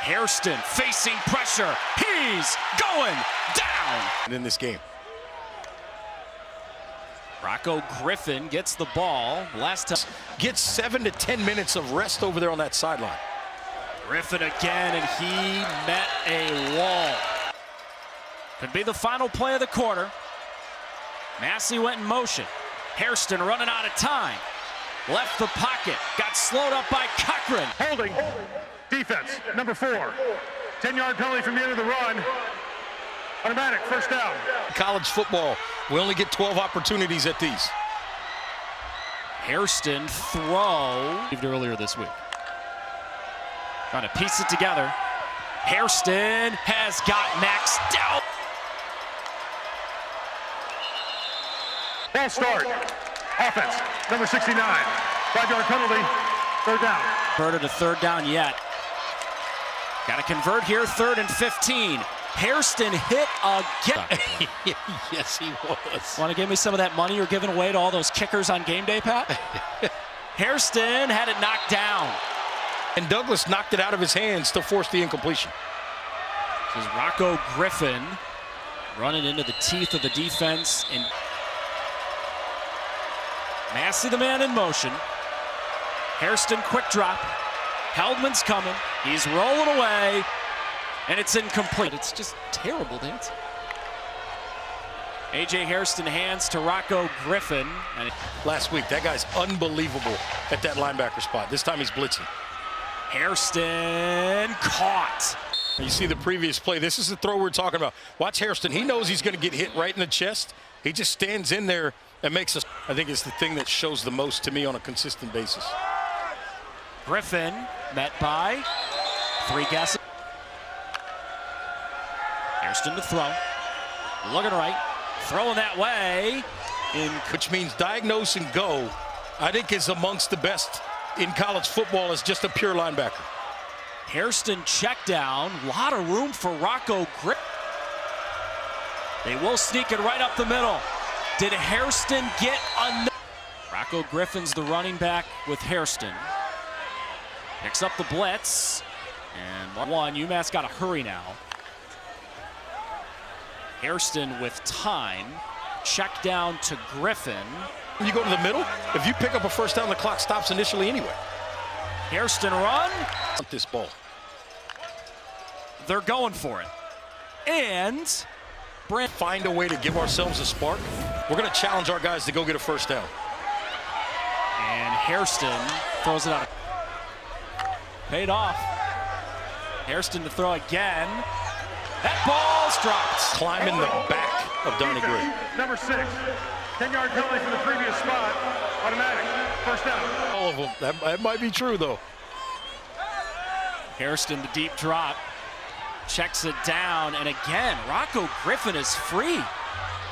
Hairston facing pressure. He's going down. And in this game. Rocco Griffin gets the ball. Last time. Gets 7 to 10 minutes of rest over there on that sideline. Griffin again, and he met a wall. Could be the final play of the quarter. Massey went in motion. Hairston running out of time. Left the pocket. Got slowed up by Cochran. Holding. Defense, number 4. 10-yard penalty from the end of the run. Automatic, 1st down. College football, we only get 12 opportunities at these. Hairston throw. Earlier this week. Trying to piece it together. Hairston has got maxed out. Ball start. Offense, number 69. 5-yard penalty, 3rd down. Converted to 3rd down yet. Got to convert here, 3rd and 15. Hairston hit again. Yes, he was. Want to give me some of that money you're giving away to all those kickers on game day, Pat? Hairston had it knocked down. And Douglas knocked it out of his hands to force the incompletion. This is Rocco Griffin running into the teeth of the defense. And Massey, the man in motion. Hairston, quick drop. Heldman's coming. He's rolling away. and it's incomplete. It's just terrible dancing. A.J. Hairston hands to Rocco Griffin. And last week, that guy's unbelievable at that linebacker spot. This time he's blitzing. Hairston caught. You see the previous play. This is the throw we're talking about. Watch Hairston. He knows he's going to get hit right in the chest. He just stands in there and makes us. I think it's the thing that shows the most to me on a consistent basis. Griffin met by 3 guesses. Hairston to throw. Looking right. Throwing that way. Which means diagnose and go, I think, is amongst the best in college football as just a pure linebacker. Hairston check down. A lot of room for Rocco Griffin. They will sneak it right up the middle. Did Hairston get enough? Rocco Griffin's the running back with Hairston. Picks up the blitz. And one, UMass got to hurry now. Hairston with time. Check down to Griffin. You go to the middle. If you pick up a first down, the clock stops initially anyway. Hairston run. This ball. They're going for it. And find a way to give ourselves a spark. We're going to challenge our guys to go get a first down. And Hairston throws it out. Paid off. Hairston to throw again. That ball's dropped. Climbing the back of Donnie Gray. Number 6, 10-yard penalty from the previous spot. Automatic. First down. All of them. That might be true, though. Hairston, the deep drop. Checks it down. And again, Rocco Griffin is free.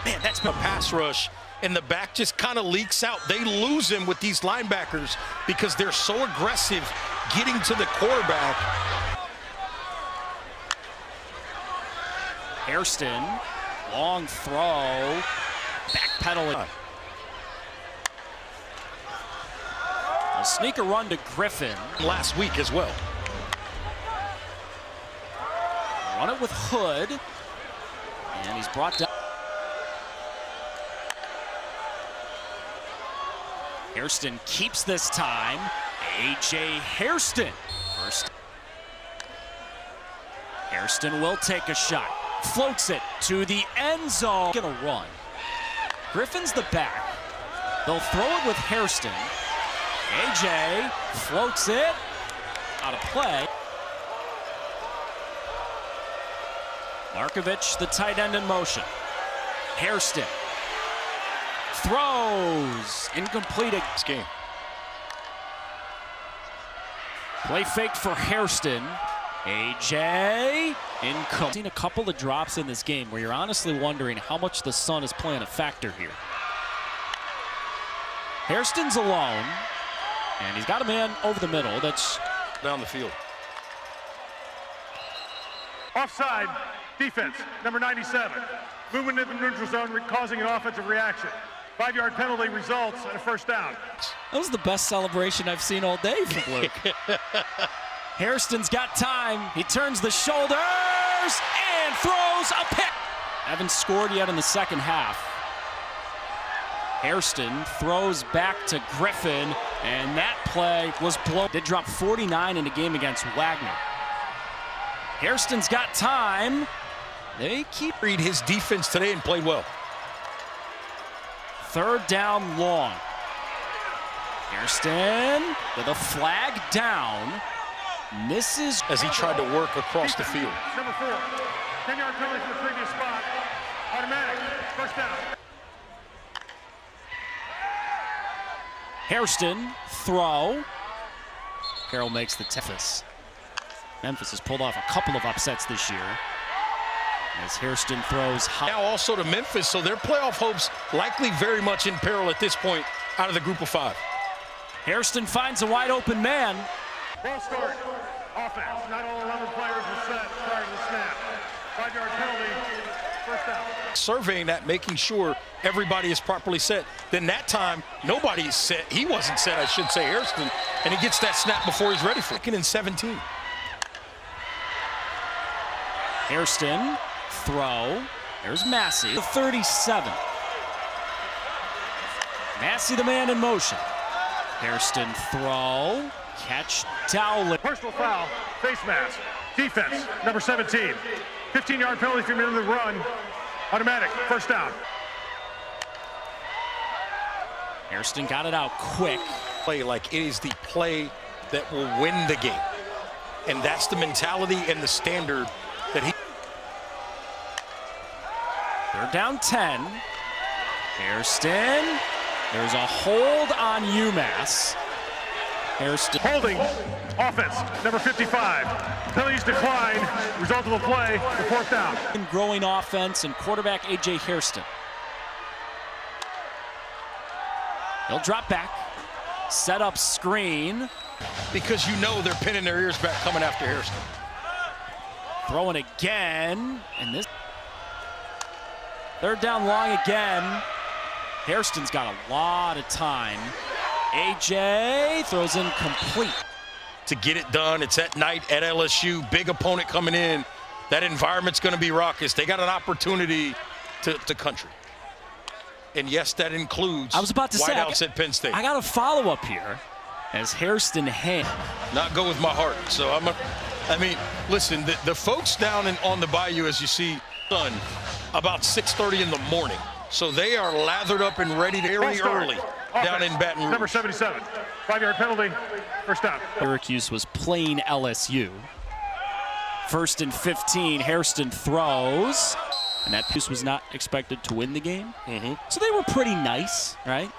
Man, that's a pass rush. And the back just kind of leaks out. They lose him with these linebackers because they're so aggressive getting to the quarterback. Hairston, long throw, backpedaling. A sneaker run to Griffin. Last week as well. Run it with Hood, and he's brought down. Hairston keeps this time. A.J. Hairston. First. Hairston will take a shot. Floats it to the end zone. Gonna run. Griffin's the back. They'll throw it with Hairston. A.J. floats it. Out of play. Markovich, the tight end, in motion. Hairston throws. Incomplete. This game. Play fake for Hairston. A.J. incomplete. Seen a couple of drops in this game where you're honestly wondering how much the sun is playing a factor here. Hairston's alone, and he's got a man over the middle. That's down the field. Offside. Defense, number 97. Movement in the neutral zone causing an offensive reaction. 5-yard penalty results in a first down. That was the best celebration I've seen all day from Luke. Hairston's got time. He turns the shoulders and throws a pick. Haven't scored yet in the second half. Hairston throws back to Griffin, and that play was blown. Did drop 49 in a game against Wagner. Hairston's got time. They keep read his defense today and played well. Third down long. Hairston with a flag down. Misses as he tried to work across the field. Number 4, 10-yard penalty from the previous spot. Automatic. First down. Hairston throw. Carroll makes the Memphis. Memphis has pulled off a couple of upsets this year. As Hairston throws high. Now also to Memphis, so their playoff hopes likely very much in peril at this point out of the group of 5. Hairston finds a wide open man. Ball start. Offense. Not all 11 players were set prior to the snap. 5-yard penalty. First down. Surveying that, making sure everybody is properly set. Then that time, nobody is set. He wasn't set, I should say, Hairston. And he gets that snap before he's ready for it. 2nd and 17. Hairston throw. There's Massey, the 37. Massey, the man in motion. Hairston throw. Catch Dowling. Personal foul, face mask, defense, number 17. 15-yard penalty for the run. Automatic, first down. Hairston got it out quick. Play like it is the play that will win the game. And that's the mentality and the standard that he... They're down 10. Hairston. There's a hold on UMass. Hairston. Holding, offense, number 55. Penalties decline, result of the play, the fourth down. Growing offense and quarterback A.J. Hairston. He'll drop back. Set up screen. Because you know they're pinning their ears back coming after Hairston. Throwing again. And this. Third down long again. Hairston's got a lot of time. AJ throws in complete. To get it done, it's at night at LSU. Big opponent coming in. That environment's going to be raucous. They got an opportunity to country. And yes, that includes I was about to say, whiteouts at Penn State. I got a follow-up here as Hairston not go with my heart. So I mean, listen, the folks down on the bayou, as you see, sun about 6:30 in the morning. So they are lathered up and ready to very early down in Baton Rouge. Number 77, 5-yard penalty, first down. Syracuse was playing LSU. First and 15, Hairston throws. And that piece was not expected to win the game. So they were pretty nice, right?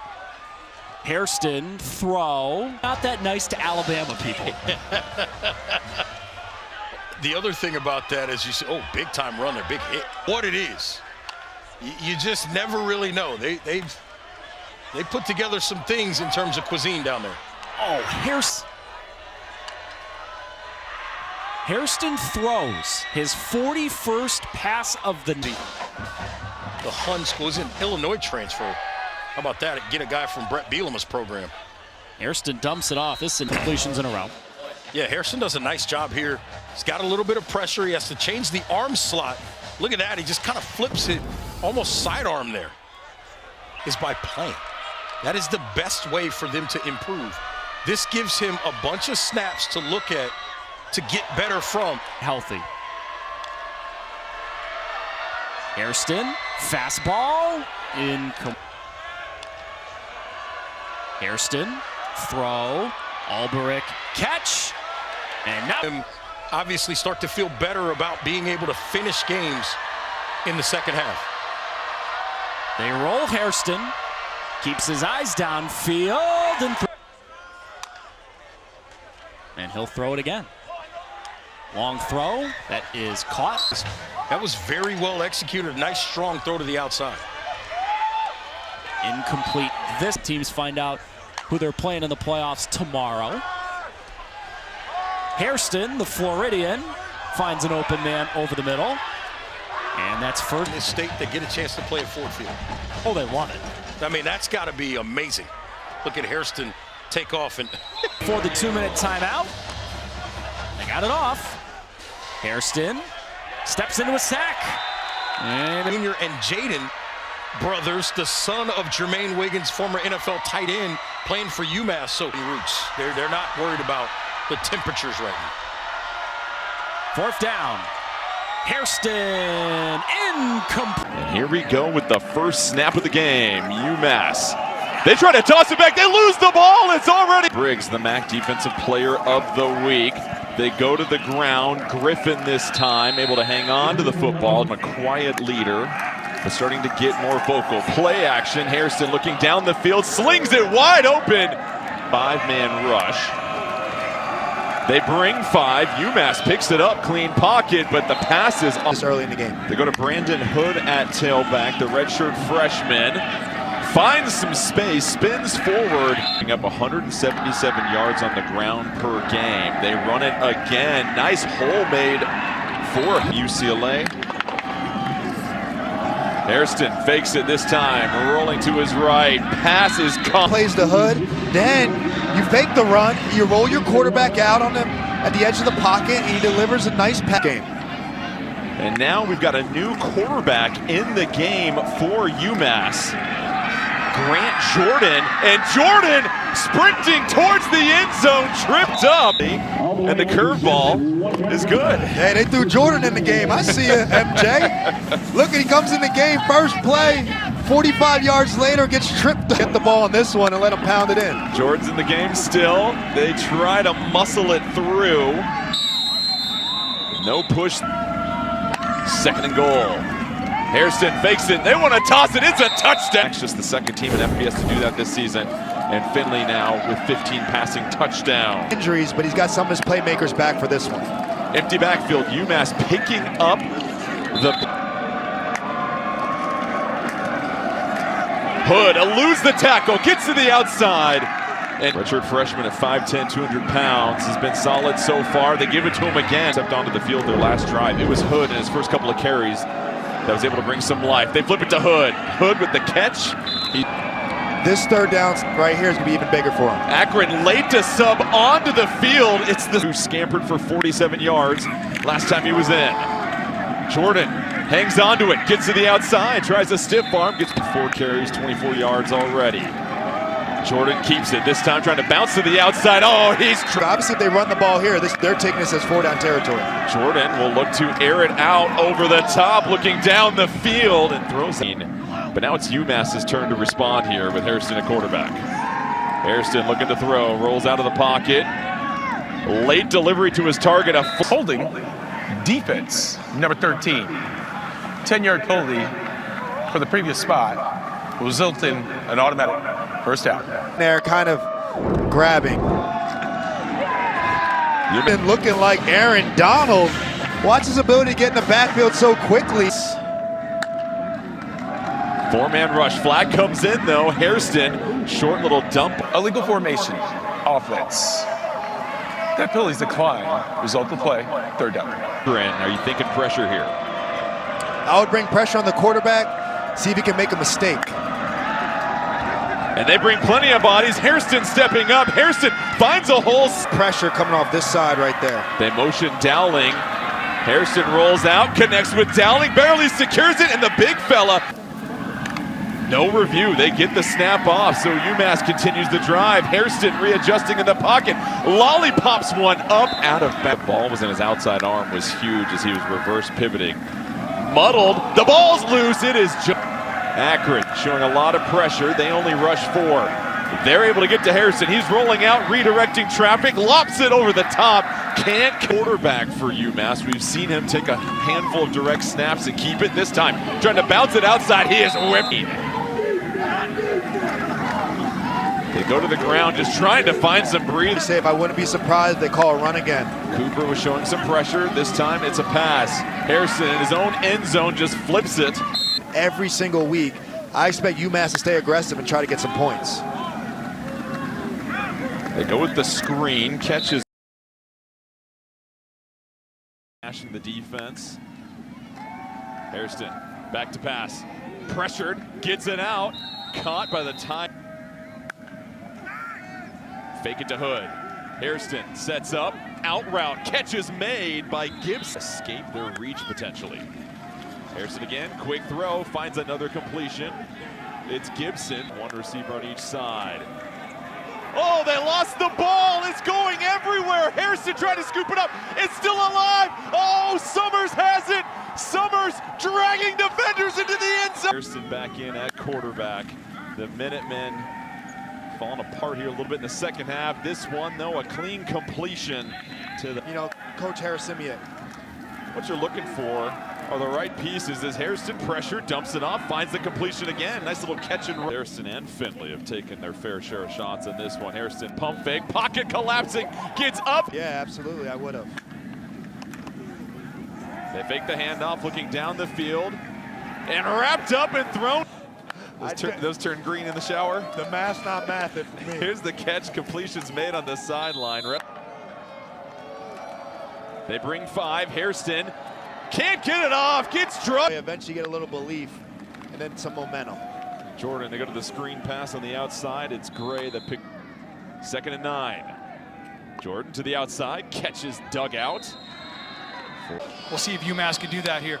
Hairston throw. Not that nice to Alabama people. The other thing about that is you say, oh, big time run there, big hit. What it is, you just never really know. They put together some things in terms of cuisine down there. Oh, Hairston throws his 41st pass of the night. The Hun School is an Illinois transfer. How about that? Get a guy from Brett Bielema's program. Hairston dumps it off. This is completions in a row. Yeah, Hairston does a nice job here. He's got a little bit of pressure. He has to change the arm slot. Look at that. He just kind of flips it, almost sidearm there. Is by playing. That is the best way for them to improve. This gives him a bunch of snaps to look at to get better from. Healthy. Hairston, fastball, Hairston, throw, Alberic, catch, and now obviously start to feel better about being able to finish games in the second half. They roll Hairston, keeps his eyes downfield, and he'll throw it again. Long throw, that is caught. That was very well executed. Nice, strong throw to the outside. Incomplete. This teams find out who they're playing in the playoffs tomorrow. Hairston, the Floridian, finds an open man over the middle. And that's first. In this state, they get a chance to play at Ford Field. Oh, they love it. I mean, that's got to be amazing. Look at Hairston take off. And for the 2-minute timeout, they got it off. Hairston steps into a sack. Junior and Jaden brothers, the son of Jermaine Wiggins, former NFL tight end, playing for UMass. So roots, they're not worried about the temperatures right now. Fourth down. Hairston incomplete. And here we go with the first snap of the game. UMass. They try to toss it back. They lose the ball. It's already. Briggs, the MAC Defensive Player of the Week. They go to the ground. Griffin this time able to hang on to the football. A quiet leader, but starting to get more vocal. Play action. Hairston looking down the field, slings it wide open. 5-man rush. They bring 5. UMass picks it up, clean pocket, but the pass is off. Early in the game. They go to Brandon Hood at tailback, the redshirt freshman. Finds some space, spins forward, up 177 yards on the ground per game. They run it again. Nice hole made for UCLA. Hairston fakes it this time, rolling to his right. Pass is caught. Plays the Hood, then you fake the run, you roll your quarterback out on him at the edge of the pocket, and he delivers a nice pass. Game. And now we've got a new quarterback in the game for UMass. Grant Jordan, and Jordan sprinting towards the end zone, tripped up, and the curveball is good. Hey, they threw Jordan in the game. I see you, MJ. Look, he comes in the game, first play, 45 yards later, gets tripped. Get the ball on this one and let him pound it in. Jordan's in the game still. They try to muscle it through. No push. Second and goal. Hairston fakes it. They want to toss it. It's a touchdown. It's just the second team in FBS to do that this season. And Finley now with 15 passing touchdowns. Injuries, but he's got some of his playmakers back for this one. Empty backfield. UMass picking up the Hood. Eludes the tackle. Gets to the outside. And redshirt freshman at 5'10", 200 pounds has been solid so far. They give it to him again. Stepped onto the field their last drive. It was Hood in his first couple of carries that was able to bring some life. They flip it to Hood. Hood with the catch. This third down right here is going to be even bigger for him. Akron late to sub onto the field. It's the who scampered for 47 yards last time he was in. Jordan hangs onto it, gets to the outside, tries a stiff arm, gets 4 carries, 24 yards already. Jordan keeps it, this time trying to bounce to the outside. Oh, he's... Obviously, if they run the ball here, they're taking this as 4-down territory. Jordan will look to air it out over the top, looking down the field and throws it. But now it's UMass's turn to respond here with Hairston at quarterback. Hairston looking to throw, rolls out of the pocket. Late delivery to his target. A holding defense, number 13. 10-yard penalty for the previous spot will result in an automatic first down. They're kind of grabbing. You've been looking like Aaron Donald. Watch his ability to get in the backfield so quickly. 4-man rush. Flag comes in though. Hairston, short little dump. Illegal formation offense. That penalty's decline. Result of play, third down. Are you thinking pressure here? I would bring pressure on the quarterback, see if he can make a mistake. And they bring plenty of bodies. Hairston stepping up. Hairston finds a hole. Pressure coming off this side right there. They motion Dowling. Hairston rolls out, connects with Dowling, barely secures it, and the big fella. No review, they get the snap off, so UMass continues the drive. Hairston readjusting in the pocket, lollipops one up out of back. The ball was in his outside arm, was huge as he was reverse pivoting. Muddled, the ball's loose, it is Akron showing a lot of pressure. They only rush 4. They're able to get to Hairston. He's rolling out, redirecting traffic, lops it over the top. Can't quarterback for UMass. We've seen him take a handful of direct snaps and keep it. This time, trying to bounce it outside. He is whipping. They go to the ground, just trying to find some breathe. Safe. I wouldn't be surprised if they call a run again. Cooper was showing some pressure. This time, it's a pass. Hairston in his own end zone just flips it. Every single week, I expect UMass to stay aggressive and try to get some points. They go with the screen, catches. Mashing the defense. Hairston back to pass. Pressured, gets it out. Caught by the time. Fake it to Hood. Hairston sets up. Out route. Catch is made by Gibbs. Escape their reach potentially. Hairston again. Quick throw. Finds another completion. It's Gibson. One receiver on each side. Oh, they lost the ball. It's going everywhere. Hairston trying to scoop it up. It's still alive. Oh, Summers has it. Summers dragging defenders into the end zone. Hairston back in at quarterback. The Minutemen falling apart here a little bit in the second half. This one, though, a clean completion to the... You know, Coach Harrisimian. What you're looking for are the right pieces as Hairston pressure, dumps it off, finds the completion again. Nice little catch and run. Hairston and Finley have taken their fair share of shots in this one. Hairston pump fake, pocket collapsing, gets up. Yeah, absolutely, I would have. They fake the handoff, looking down the field, and wrapped up and thrown. Those turn green in the shower. The math's not mathing for me. Here's the catch, completions made on the sideline. They bring 5, Hairston can't get it off, gets drugged. They eventually get a little belief and then some momentum. Jordan, they go to the screen pass on the outside. It's Gray that picked 2nd and 9. Jordan to the outside, catches dug out. We'll see if UMass can do that here.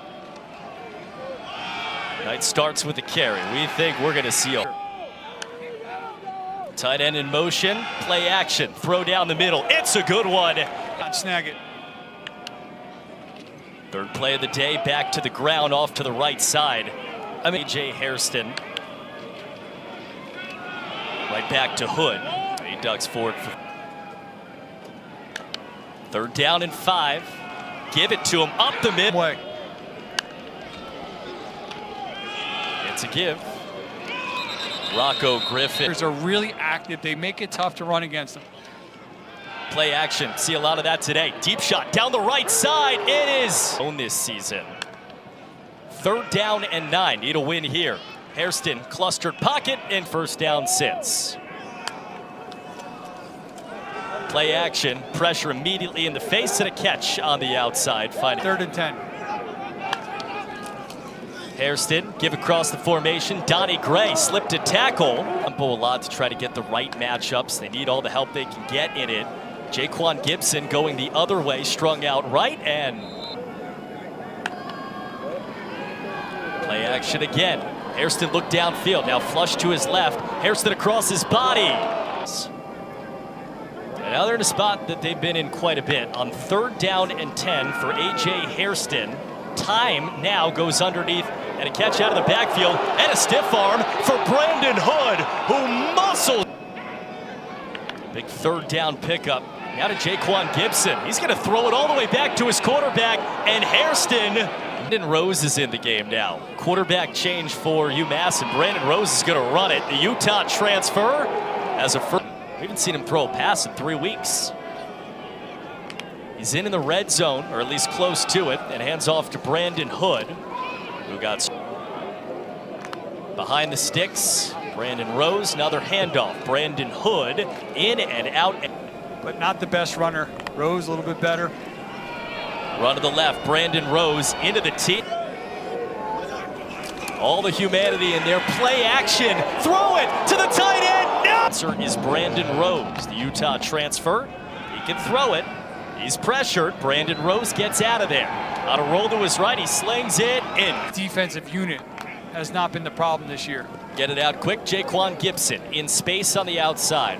Night starts with the carry. We think we're going to see a Tight end in motion, play action, throw down the middle. It's a good one. Snag it. Third play of the day, back to the ground, off to the right side. A.J. Hairston. Right back to Hood. He ducks forward. Third down and 5. Give it to him up the midway. It's a give. Rocco Griffin. Are really active. They make it tough to run against them. Play action. See a lot of that today. Deep shot down the right side. It is on this season. Third down and 9. Need a win here. Hairston clustered pocket and first down since. Play action. Pressure immediately in the face and a catch on the outside. Third and 10. Hairston, give across the formation. Donnie Gray slipped a tackle. A lot to try to get the right matchups. They need all the help they can get in it. Jaquan Gibson going the other way, strung out right, and play action again. Hairston looked downfield, now flush to his left. Hairston across his body. And now they're in a spot that they've been in quite a bit. On third down and 10 for A.J. Hairston. Time now goes underneath, and a catch out of the backfield, and a stiff arm for Brandon Hood, who muscled. Big third down pickup. Now to Jaquan Gibson. He's going to throw it all the way back to his quarterback, and Hairston. Brandon Rose is in the game now. Quarterback change for UMass, and Brandon Rose is going to run it. The Utah transfer as a first. We haven't seen him throw a pass in 3 weeks. He's in the red zone, or at least close to it, and hands off to Brandon Hood, who got behind the sticks. Brandon Rose, another handoff. Brandon Hood in and out. But not the best runner. Rose a little bit better. Run to the left. Brandon Rose into the tee. All the humanity in there. Play action. Throw it to the tight end. No! Answer is Brandon Rose, the Utah transfer. He can throw it. He's pressured. Brandon Rose gets out of there. On a roll to his right, he slings it in. Defensive unit has not been the problem this year. Get it out quick. Jaquan Gibson in space on the outside.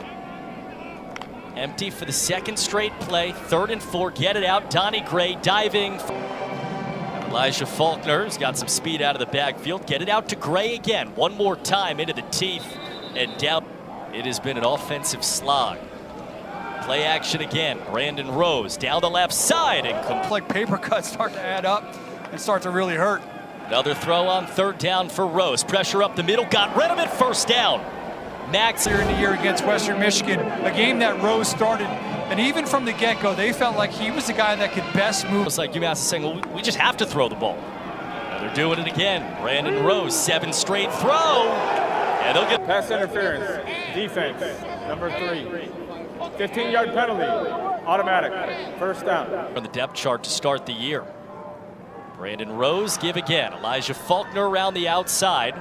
Empty for the second straight play. 3rd and 4. Get it out. Donnie Gray diving. Elijah Faulkner's got some speed out of the backfield. Get it out to Gray again. One more time into the teeth and down. It has been an offensive slog. Play action again. Brandon Rose down the left side and complete. Like paper cuts start to add up and start to really hurt. Another throw on third down for Rose. Pressure up the middle. Got rid of it. First down. Max here in the year against Western Michigan, a game that Rose started, and even from the get-go, they felt like he was the guy that could best move. It's like UMass is saying, well, we just have to throw the ball. Now they're doing it again. Brandon Rose, 7 straight throw, and they'll get pass interference. Defense, number 3. 15-yard penalty, automatic, first down. On the depth chart to start the year. Brandon Rose, give again. Elijah Faulkner around the outside.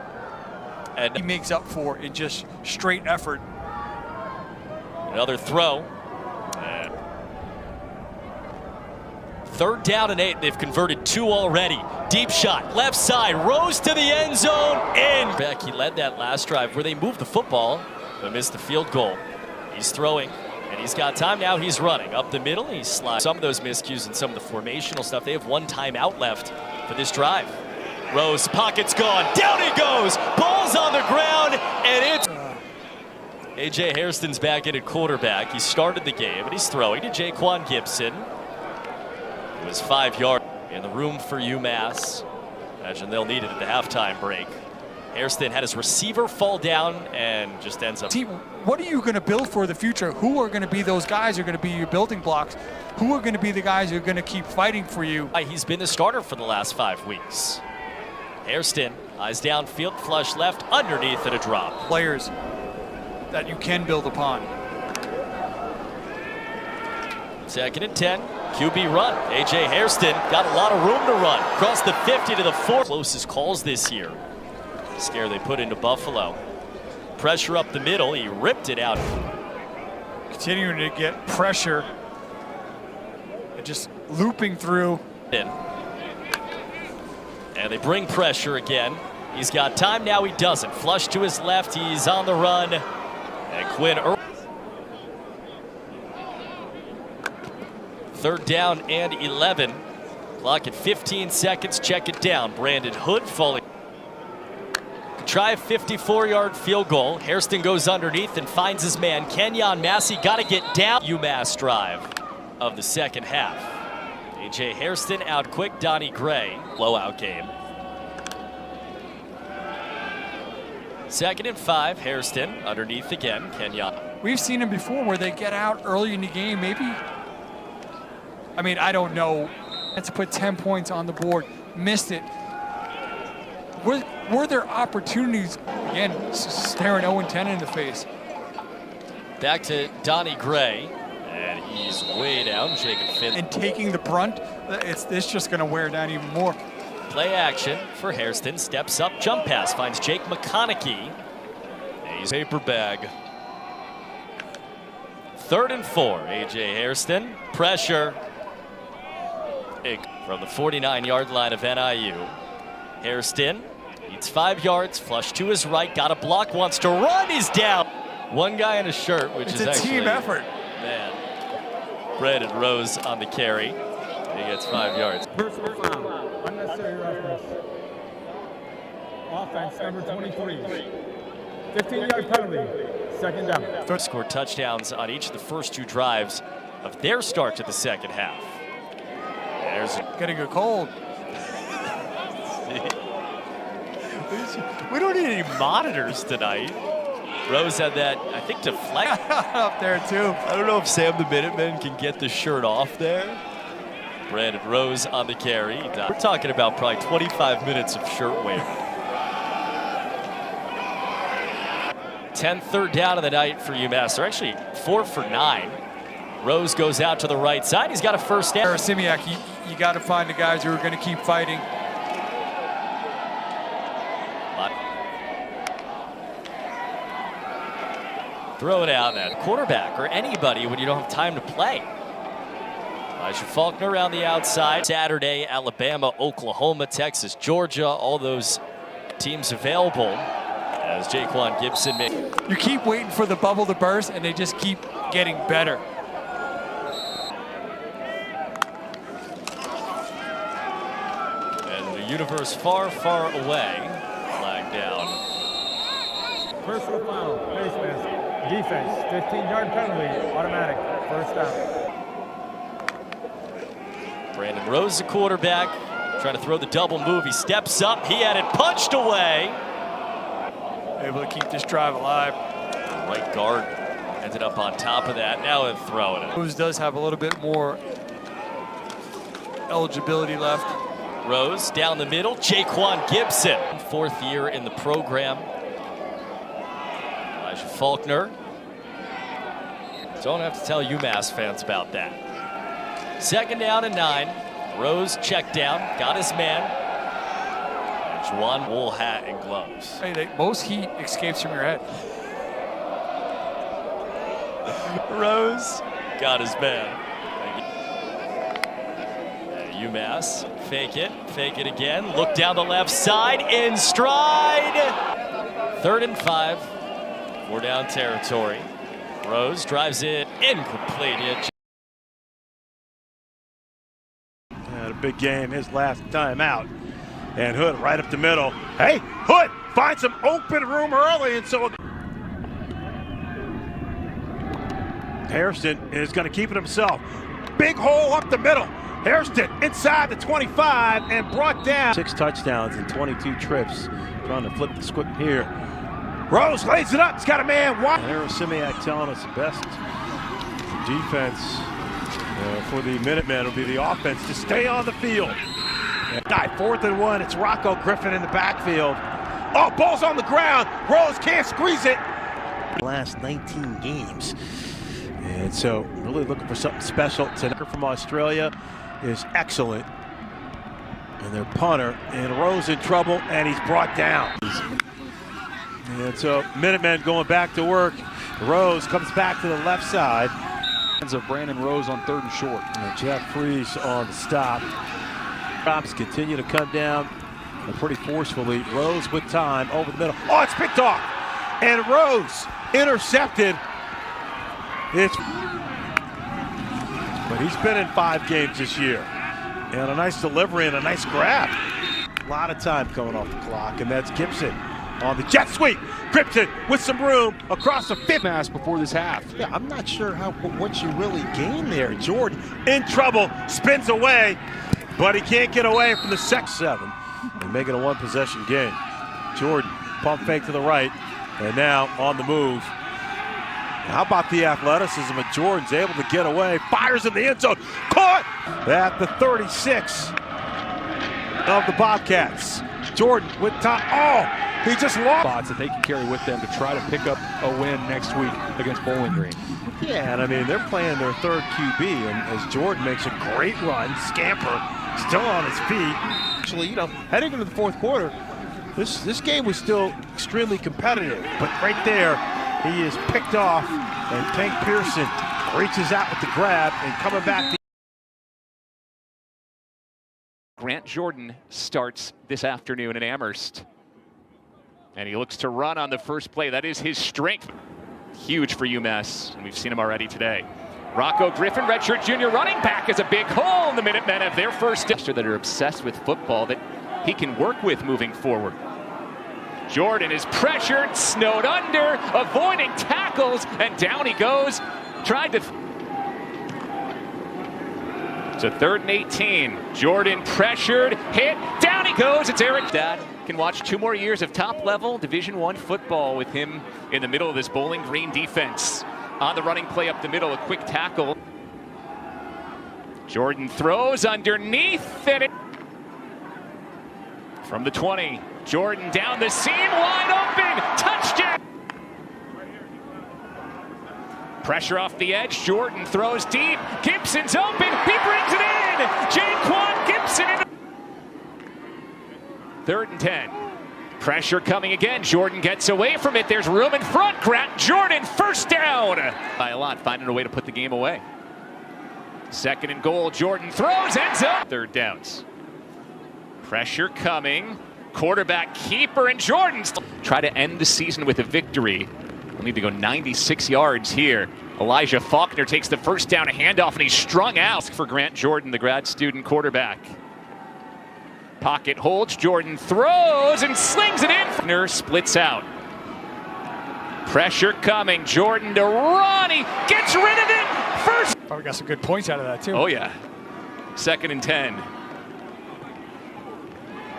And he makes up for in just straight effort. Another throw. And 3rd down and 8. They've converted 2 already. Deep shot, left side, Rose to the end zone, in. Back, he led that last drive where they moved the football, but missed the field goal. He's throwing, and he's got time now. He's running up the middle. He's sliding. Some of those miscues and some of the formational stuff. They have 1 timeout left for this drive. Rose, pocket's gone, down he goes, ball's on the ground, and it's... A.J. Hairston's back in at quarterback. He started the game, and he's throwing to Jaquan Gibson. It was 5 yards in the room for UMass. Imagine they'll need it at the halftime break. Hairston had his receiver fall down and just ends up... What are you going to build for the future? Who are going to be those guys who are going to be your building blocks? Who are going to be the guys who are going to keep fighting for you? He's been the starter for the last 5 weeks. Hairston, eyes downfield, flush left, underneath at a drop. Players that you can build upon. 2nd and 10, QB run. A.J. Hairston got a lot of room to run. Across the 50 to the 4. Closest calls this year. Scare they put into Buffalo. Pressure up the middle, he ripped it out. Continuing to get pressure. And just looping through. And they bring pressure again. He's got time now, he doesn't. Flush to his left, he's on the run. And Quinn Earl. 3rd down and 11. Clock at 15 seconds. Check it down. Brandon Hood falling. Try a 54-yard field goal. Hairston goes underneath and finds his man. Kenyon Massey got to get down. UMass drive of the second half. A.J. Hairston out quick. Donnie Gray. Blowout game. 2nd and 5. Hairston underneath again. Kenyon. We've seen them before where they get out early in the game. Maybe, I mean, I don't know. Let's put 10 points on the board. Missed it. Were there opportunities? Again, staring 0-10 in the face. Back to Donnie Gray. And he's way down. Jacob Finn. And taking the brunt, it's just going to wear down even more. Play action for Hairston. Steps up, jump pass. Finds Jake McConaughey. He's paper bag. 3rd and 4. A.J. Hairston. Pressure. From the 49-yard line of NIU. Hairston needs 5 yards. Flush to his right. Got a block. Wants to run. He's down. One guy in a shirt, which is actually a team effort. Man. Brandon Rose on the carry. He gets 5 yards. Personal foul. Unnecessary roughness. Offense number 23. 15-yard penalty. 2nd down. Scored touchdowns on each of the first 2 drives of their start to the second half. There's getting a cold. We don't need any monitors tonight. Rose had that, I think, deflect up there too. I don't know if Sam the Minuteman can get the shirt off there. Brandon Rose on the carry. We're talking about probably 25 minutes of shirt waving. 10th 3rd down of the night for UMass. They're actually 4 for 9. Rose goes out to the right side. He's got a first down. Simiak, you got to find the guys who are going to keep fighting. Throw it out at quarterback or anybody when you don't have time to play. Elijah Faulkner around the outside. Saturday, Alabama, Oklahoma, Texas, Georgia, all those teams available as Jaquan Gibson made. You keep waiting for the bubble to burst and they just keep getting better. And the universe far, far away. Flag down. Personal foul. Face mask. Defense, 15-yard penalty, automatic, 1st down. Brandon Rose, the quarterback, trying to throw the double move. He steps up, he had it punched away. Able to keep this drive alive. Right guard ended up on top of that. Now they're throwing it. Rose does have a little bit more eligibility left. Rose down the middle, Jaquan Gibson. 4th year in the program. Elijah Faulkner. Don't have to tell UMass fans about that. 2nd down and 9. Rose checked down, got his man. And Juwan wool hat and gloves. Hey, most heat escapes from your head. Rose got his man. UMass, fake it again. Look down the left side, in stride. 3rd and 5. 4 down territory. Rose drives it incomplete. Had a big game his last time out. And Hood right up the middle. Hey, Hood finds some open room early, and so Hairston is going to keep it himself. Big hole up the middle. Hairston inside the 25 and brought down. 6 touchdowns and 22 trips. Trying to flip the script here. Rose lays it up. He's got a man wide. There's Simiak telling us the best defense for the Minutemen will be the offense to stay on the field. 4th and 1. It's Rocco Griffin in the backfield. Oh, ball's on the ground. Rose can't squeeze it. Last 19 games. And so really looking for something special. Tanaka from Australia is excellent. And their punter, and Rose in trouble, and he's brought down. And so Minutemen going back to work. Rose comes back to the left side. Of Brandon Rose on 3rd and short. And Jeff Freeze on the stop. Drops continue to come down pretty forcefully. Rose with time over the middle. Oh, it's picked off. And Rose intercepted. But he's been in 5 games this year. And a nice delivery and a nice grab. A lot of time coming off the clock, and that's Gibson on the jet sweep. Gibson with some room across the 5th mass before this half. Yeah, I'm not sure what you really gain there. Jordan in trouble, spins away, but he can't get away from the 6-7 and make it a 1-possession game. Jordan, pump fake to the right, and now on the move. How about the athleticism of Jordan's able to get away, fires in the end zone, caught at the 36 of the Bobcats. Jordan with time, he just lost. Spots that they can carry with them to try to pick up a win next week against Bowling Green. Yeah, and I mean, they're playing their 3rd QB, and as Jordan makes a great run, scamper, still on his feet. Actually, heading into the 4th quarter, this game was still extremely competitive, but right there, he is picked off, and Tank Pearson reaches out with the grab and coming back. Grant Jordan starts this afternoon in Amherst. And he looks to run on the first play. That is his strength. Huge for UMass, and we've seen him already today. Rocco Griffin, redshirt junior running back, is a big hole in the Minutemen of their first that are obsessed with football that he can work with moving forward. Jordan is pressured, snowed under, avoiding tackles, and down he goes. Tried to... It's a 3rd and 18. Jordan pressured, hit, down he goes. It's Eric. Dad can watch 2 more years of top-level Division I football with him in the middle of this Bowling Green defense. On the running play up the middle, a quick tackle. Jordan throws underneath, and it... From the 20, Jordan down the seam, wide open, touchdown! Pressure off the edge, Jordan throws deep, Gibson's open, he brings it in! Jaquan Gibson in 3rd and 10. Pressure coming again, Jordan gets away from it, there's room in front, Grant Jordan, first down! By a lot, finding a way to put the game away. 2nd and goal, Jordan throws, ends up! 3rd downs. Pressure coming, quarterback keeper, and Jordan's try to end the season with a victory. They'll need to go 96 yards here. Elijah Faulkner takes the first down, a handoff, and he's strung out for Grant Jordan, the grad student quarterback. Pocket holds, Jordan throws and slings it in. Faulkner splits out. Pressure coming, Jordan to run, he gets rid of it. First. Probably got some good points out of that too. Oh yeah. 2nd and 10.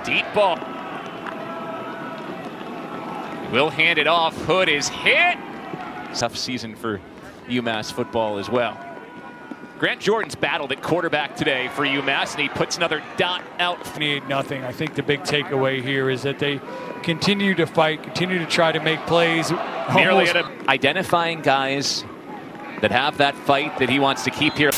Deep ball. Will hand it off. Hood is hit. Tough season for UMass football as well. Grant Jordan's battled at quarterback today for UMass, and he puts another dot out. 28-0. I think the big takeaway here is that they continue to fight, continue to try to make plays. Identifying guys that have that fight that he wants to keep here.